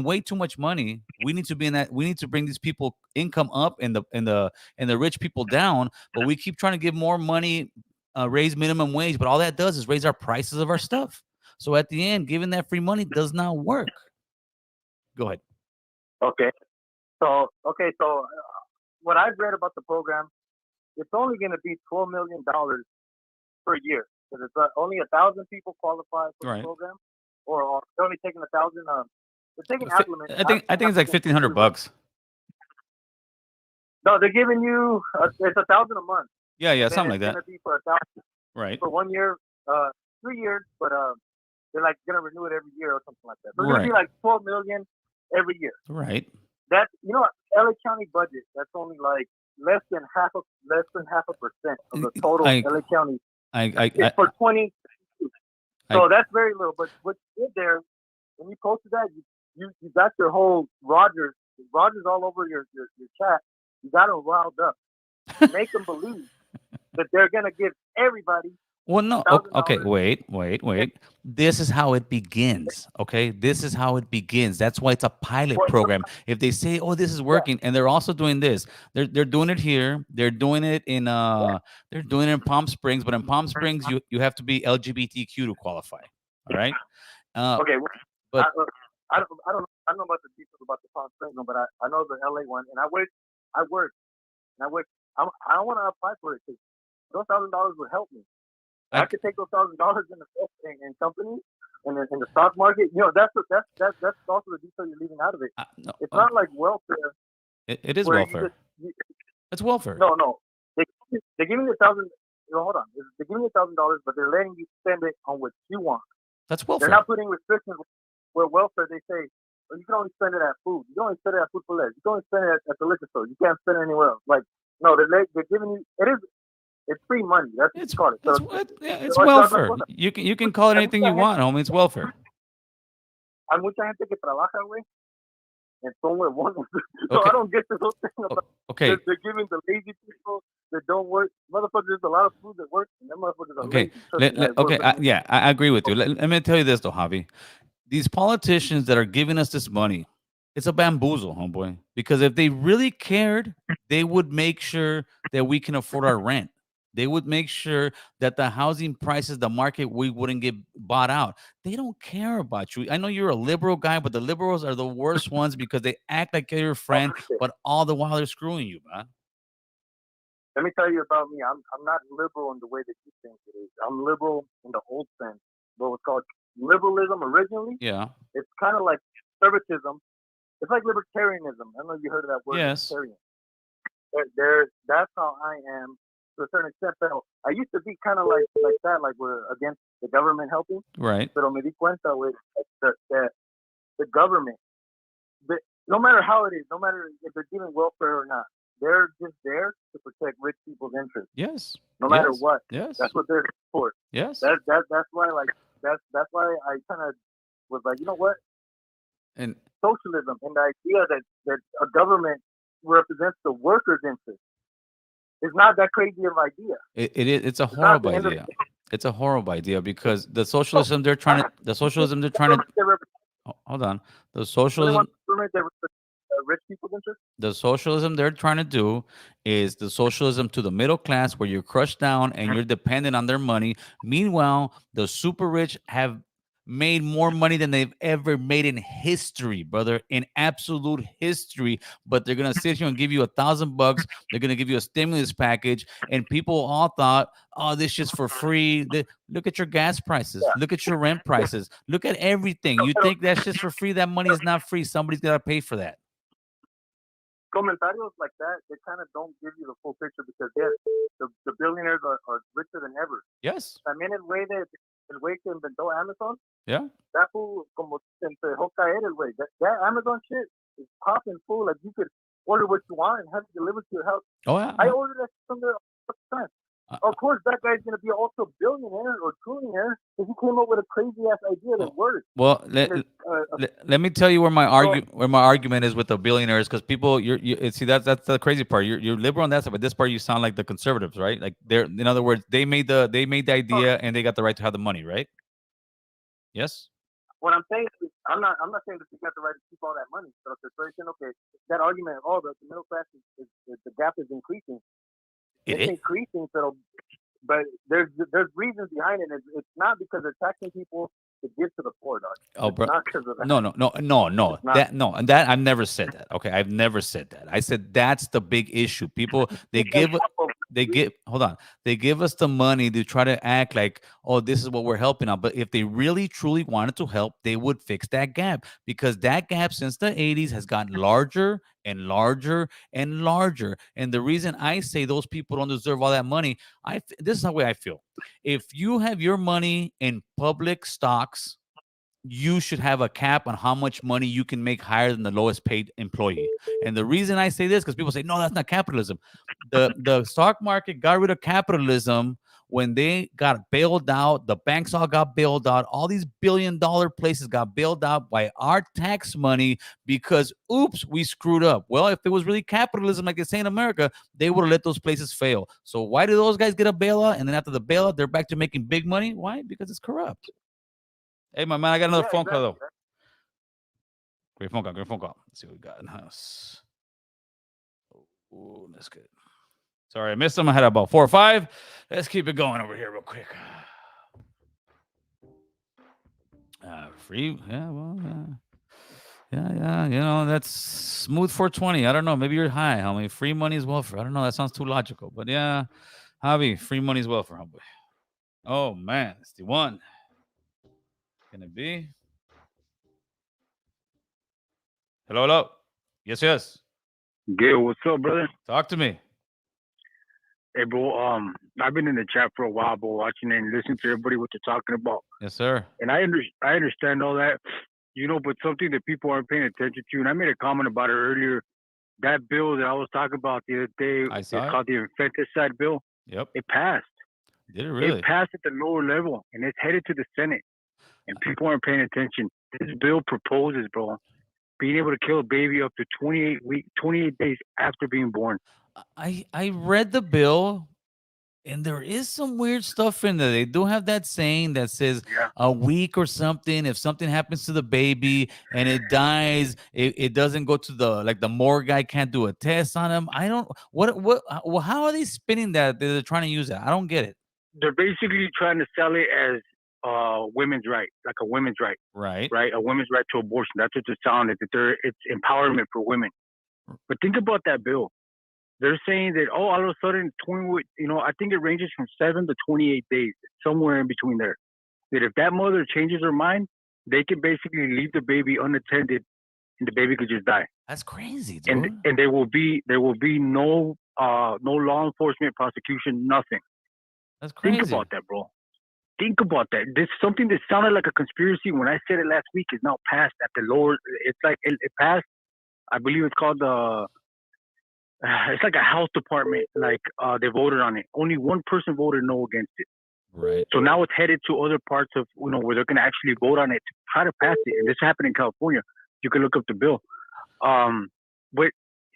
way too much money. We need to be in that. We need to bring these people income up and the rich people down. But we keep trying to give more money, raise minimum wage, but all that does is raise our prices of our stuff. So at the end, giving that free money does not work. Go ahead. Okay. So what I've read about the program, it's only going to be $12 million per year. Because it's only 1,000 people qualify for the program, or they're only taking 1,000. They're taking applicants. I think it's like $1,500. No, they're giving you it's 1,000 a month. Yeah, something like that. It's going to be for 1,000. Right. For 1 year, 3 years, but they're like gonna renew it every year or something like that. So it's gonna be Right. like 12 million every year. Right. That's LA County budget. That's only like less than half a percent of the total LA County. It's for 20. So that's very little. But what you did there, when you posted that, you got your whole Rogers all over your chat. You got them riled up. Make them believe that they're gonna give everybody. Well, no. Okay, wait. This is how it begins. Okay, this is how it begins. That's why it's a pilot program. If they say, "Oh, this is working," and they're also doing this, they're doing it here. They're doing it in Palm Springs, but in Palm Springs, you have to be LGBTQ to qualify. All right. Okay, but I don't know about the details about the Palm Springs one, but I know the LA one, and I work. I don't want to apply for it because those $1,000 would help me. I could take those $1,000 in companies and in the stock market. That's also the detail you're leaving out of it. It's not like welfare. It is welfare. It's welfare. No. They're giving you $1,000. Hold on. They're giving you $1,000, but they're letting you spend it on what you want. That's welfare. They're not putting restrictions where welfare. They say you can only spend it at food. You can only spend it at food for less. You can only spend it at the liquor store. You can't spend it anywhere else. Like no, they're giving you. It's free money. That's what you call it. It's welfare. You can call it anything you want, homie. It's welfare. Hay mucha gente que trabaja, güey, and son huevones. So I don't get this whole thing about they're giving the lazy people that don't work. Motherfuckers, there's a lot of food that works, and them motherfuckers are lazy. I agree with you. Let me tell you this, though, Javi. These politicians that are giving us this money, it's a bamboozle, homeboy. Because if they really cared, they would make sure that we can afford our rent. They would make sure that the housing prices, the market, we wouldn't get bought out. They don't care about you. I know you're a liberal guy, but the liberals are the worst ones because they act like they're your friend, but all the while they're screwing you, man. Let me tell you about me. I'm not liberal in the way that you think it is. I'm liberal in the old sense. What was called liberalism originally. Yeah. It's kind of like conservatism. It's like libertarianism. I don't know if you heard of that word. Yes. Libertarian. That's how I am to a certain extent. Pero I used to be kind of like that, like we're against the government helping. Right. Pero me di cuenta with the government, no matter how it is, no matter if they're giving welfare or not, they're just there to protect rich people's interests. Yes. No matter what. Yes. That's what they're for. Yes. That's why that's why I kind of was like, you know what? And socialism and the idea that a government represents the workers' interest is not that crazy of an idea. It's a horrible idea. It's a horrible idea because the socialism they're trying to hold on. The socialism rich people's interest? The socialism they're trying to do is the socialism to the middle class where you're crushed down and you're dependent on their money. Meanwhile, the super rich have made more money than they've ever made in history, brother, in absolute history. But they're gonna sit here and give you $1,000. They're gonna give you a stimulus package, and people all thought, "Oh, this shit's for free." Look at your gas prices. Look at your rent prices. Look at everything. You think that shit's for free? That money is not free. Somebody's gotta pay for that. Comentarios like that, they kind of don't give you the full picture because the billionaires are richer than ever. Yes. También el güey que inventó Amazon. Yeah. That fool como se dejó caer el güey. That Amazon shit is popping full. Like you could order what you want and have it delivered to your house. Oh yeah. I ordered that from there all the time. Of course, that guy's gonna be also a billionaire or trillionaire because he came up with a crazy ass idea that works. Well, let me tell you where my argument is with the billionaires, because people, you see that's the crazy part. You're liberal on that side, but this part you sound like the conservatives, right? Like in other words, they made the idea and they got the right to have the money, right? Yes. What I'm saying is, I'm not saying that you got the right to keep all that money. So if they're saying, okay, that argument, the middle class is the gap is increasing. It's increasing, but there's reasons behind it. It's not because they're taxing people to give to the poor, dog. Oh, bro. Not because of that. No. That I've never said that. Okay, I've never said that. I said that's the big issue. People they give. they give us the money to try to act like, oh, this is what we're helping out. But if they really truly wanted to help, they would fix that gap, because that gap since the 80s has gotten larger and larger and larger. And the reason I say those people don't deserve all that money, this is the way I feel. If you have your money in public stocks, you should have a cap on how much money you can make higher than the lowest paid employee. And the reason I say this, because people say, no, that's not capitalism. The stock market got rid of capitalism when they got bailed out. The banks all got bailed out. All these billion-dollar places got bailed out by our tax money because, oops, we screwed up. Well, if it was really capitalism like they say in America, they would have let those places fail. So why do those guys get a bailout? And then after the bailout, they're back to making big money? Why? Because it's corrupt. Hey, my man, I got another phone call, though. Great phone call. Let's see what we got in the house. Oh, that's good. Sorry, I missed them. I had about 4 or 5. Let's keep it going over here real quick. Free? Yeah, well, yeah. You know, that's smooth 420. I don't know. Maybe you're high, homie. Free money is welfare. I don't know. That sounds too logical. But yeah, Javi, free money is welfare, homie. Oh, man. It's the one. Can it be? Hello. Yes. Gail, what's up, brother? Talk to me. Hey, bro. I've been in the chat for a while, bro, watching and listening to everybody what they're talking about. Yes, sir. And I understand all that, you know, but something that people aren't paying attention to, and I made a comment about it earlier. That bill that I was talking about the other day, it's called the infanticide bill. Yep. It passed. Did it really? It passed at the lower level, and it's headed to the Senate. And people aren't paying attention. This bill proposes, bro, being able to kill a baby up to 28 days after being born. I read the bill, and there is some weird stuff in there. They do have that saying that says a week or something. If something happens to the baby and it dies, it doesn't go to the morgue guy can't do a test on him. I don't how are they spinning that? They're trying to use that. I don't get it. They're basically trying to sell it as women's right, like a women's right. Right. A women's right to abortion. That's what they're selling it. It's empowerment for women. But think about that bill. They're saying that, all of a sudden, I think it ranges from 7 to 28 days, somewhere in between there. That if that mother changes her mind, they can basically leave the baby unattended, and the baby could just die. That's crazy, dude. And there will be no law enforcement prosecution, nothing. That's crazy. Think about that, bro. Think about that. This something that sounded like a conspiracy when I said it last week is now passed at the lower. It's like it passed. I believe it's called it's like a health department. Like they voted on it. Only one person voted no against it. Right. So now it's headed to other parts of where they're gonna actually vote on it to try to pass it. And this happened in California. You can look up the bill. But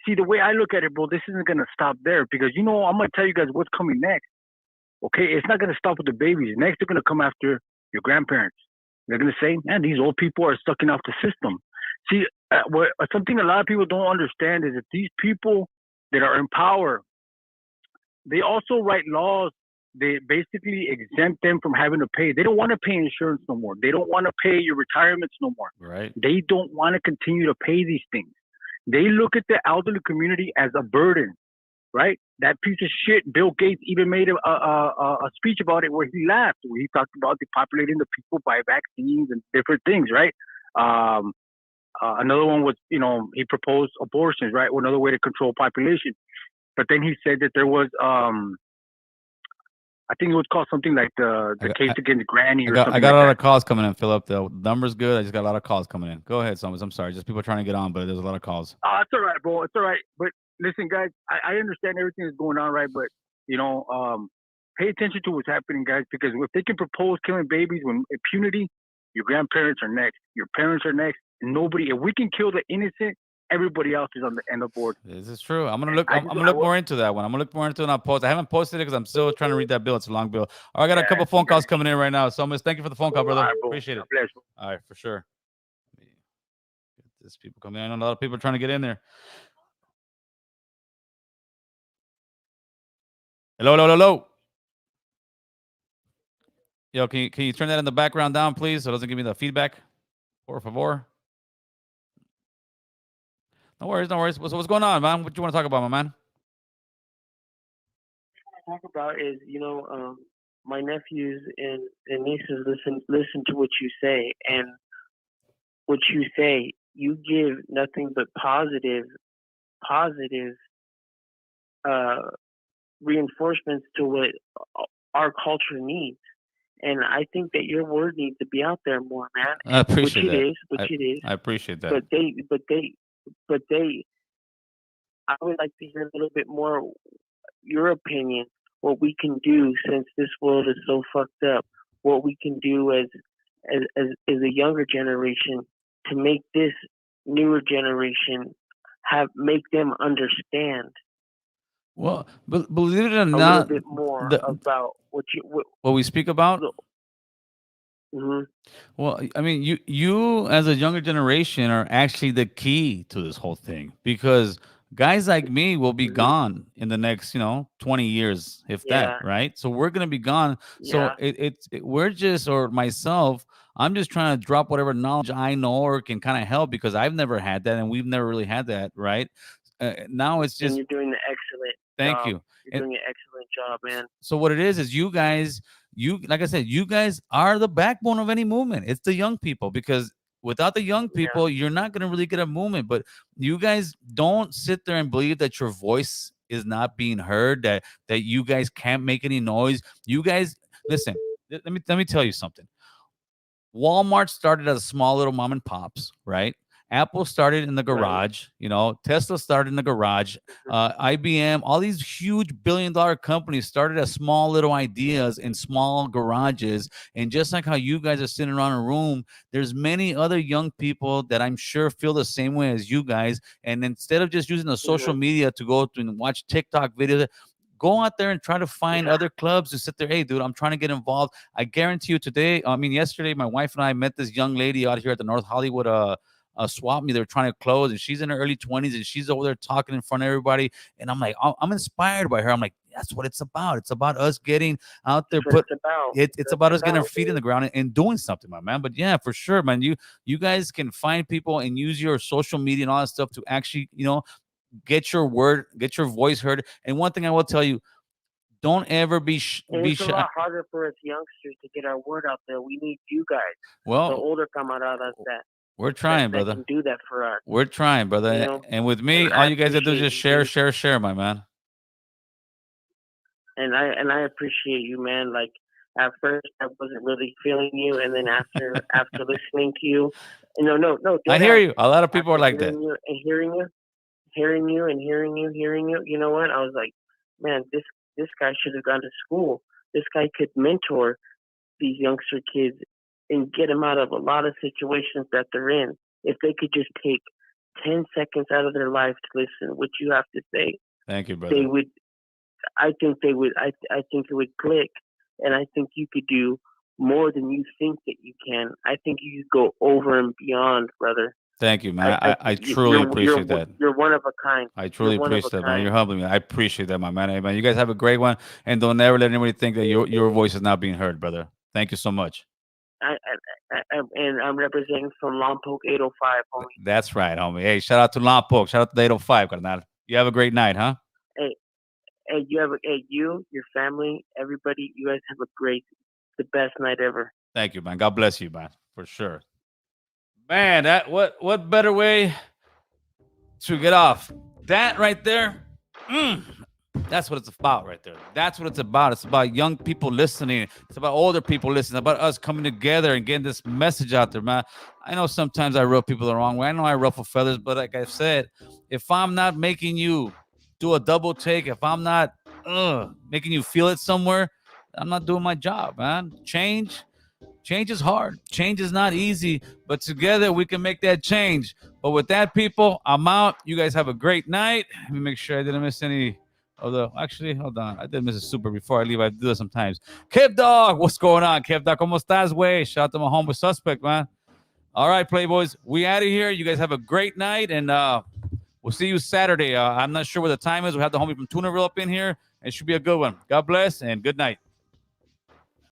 see, the way I look at it, bro, this isn't gonna stop there because I'm gonna tell you guys what's coming next. Okay, it's not gonna stop with the babies. Next, they're gonna come after your grandparents. They're gonna say, "Man, these old people are sucking off the system." See, something a lot of people don't understand is that these people that are in power, they also write laws. They basically exempt them from having to pay. They don't want to pay insurance no more. They don't want to pay your retirements no more. Right. They don't want to continue to pay these things. They look at the elderly community as a burden. Right? That piece of shit, Bill Gates even made a speech about it where he laughed, where he talked about depopulating the people by vaccines and different things, right? Another one was, he proposed abortions, right? Another way to control population. But then he said that there was, I think it was called something like the case against Granny or something. I got a lot of calls coming in, Philip. The number's good. I just got a lot of calls coming in. Go ahead, Thomas. I'm sorry. Just people trying to get on, but there's a lot of calls. It's all right, bro. It's all right. But listen, guys, I understand everything is going on, right? But, pay attention to what's happening, guys, because if they can propose killing babies with impunity, your grandparents are next. Your parents are next. And nobody, if we can kill the innocent, everybody else is on the end of board. This is true. I'm gonna look more into that one. I'm gonna look more into it and I'll post. I haven't posted it because I'm still trying to read that bill. It's a long bill. All right, I got a couple phone calls coming in right now. So thank you for the phone call, brother. All right, Appreciate it. Bless. All right, for sure. There's people coming in. I know a lot of people are trying to get in there. Hello. Yo, can you turn that in the background down, please, so it doesn't give me the feedback? Por favor. No worries. What's going on, man? What do you want to talk about, my man? talk about is, my nephews and nieces listen to what you say, and what you say, you give nothing but positive uh, reinforcements to what our culture needs. And I think that your word needs to be out there more, man. I appreciate that. Which it is. I appreciate that. But I would like to hear a little bit more your opinion, what we can do since this world is so fucked up, what we can do as a younger generation to make this newer generation make them understand. Well, believe it or a not, little bit more about what we speak about. Mm-hmm. Well, I mean, you as a younger generation are actually the key to this whole thing, because guys like me will be gone in the next 20 years, if that, right? So we're gonna be gone. So we're just, or myself, I'm just trying to drop whatever knowledge I know or can kind of help, because I've never had that and we've never really had that, right? Now it's just, and you're doing the excellent thank job. you. You're doing an excellent job, man. So what it is you guys, like I said, you guys are the backbone of any movement. It's the young people, because without the young people, you're not going to really get a movement. But you guys don't sit there and believe that your voice is not being heard, that you guys can't make any noise. You guys, listen, let me tell you something. Walmart started as small little mom and pops, right? Apple started in the garage, Tesla started in the garage, IBM, all these huge billion-dollar companies started as small little ideas in small garages. And just like how you guys are sitting around a room, there's many other young people that I'm sure feel the same way as you guys. And instead of just using the social media to go to and watch TikTok videos, go out there and try to find other clubs to sit there. Hey, dude, I'm trying to get involved. I guarantee you yesterday, my wife and I met this young lady out here at the North Hollywood swap me. They're trying to close, and she's in her early 20s, and she's over there talking in front of everybody. And I'm like, I'm inspired by her. I'm like, that's what it's about. It's about us getting out there. It's about us getting our feet in the ground and doing something, my man. But yeah, for sure, man. You guys can find people and use your social media and all that stuff to actually, get your word, get your voice heard. And one thing I will tell you, don't ever be it's a lot harder for us youngsters to get our word out there. We need you guys. Well, the older camaradas that we're trying, that brother. Can do that for us. We're trying, brother. And with me, all you guys have to do is just share, my man. And I appreciate you, man. Like, at first I wasn't really feeling you, and then after listening to you, no. I hear you. A lot of people are like that. Hearing you. You know what? I was like, man, this guy should have gone to school. This guy could mentor these youngster kids and get them out of a lot of situations that they're in. If they could just take 10 seconds out of their life to listen what you have to say. Thank you, brother. They would. I think they would. I think it would click, and I think you could do more than you think that you can. I think you could go over and beyond, brother. Thank you, man. I truly appreciate that. You're one of a kind. I truly appreciate that, man. You're humbling me. I appreciate that, my man. Hey, man, you guys have a great one, and don't ever let anybody think that your voice is not being heard, brother. Thank you so much. And I'm representing from Lompoc 805, homie. That's right, homie. Hey, shout out to Lompoc. Shout out to the 805, carnal. You have a great night, huh? Hey, you, your family, everybody, you guys have the best night ever. Thank you, man. God bless you, man, for sure. Man, that what better way to get off that right there? That's what it's about right there. That's what it's about. It's about young people listening. It's about older people listening. It's about us coming together and getting this message out there, man. I know sometimes I rub people the wrong way. I know I ruffle feathers, but like I said, if I'm not making you do a double take, if I'm not making you feel it somewhere, I'm not doing my job, man. Change is hard. Change is not easy, but together we can make that change. But with that, people, I'm out. You guys have a great night. Let me make sure I didn't miss any of the... Actually, hold on. I did miss a super before I leave. I do that sometimes. Kev Dog, what's going on? Kev Dog, ¿cómo estás, güey? Shout out to my homeboy Suspect, man. All right, Playboys, we out of here. You guys have a great night, and we'll see you Saturday. I'm not sure what the time is. We have the homie from Tunerville up in here. It should be a good one. God bless, and good night.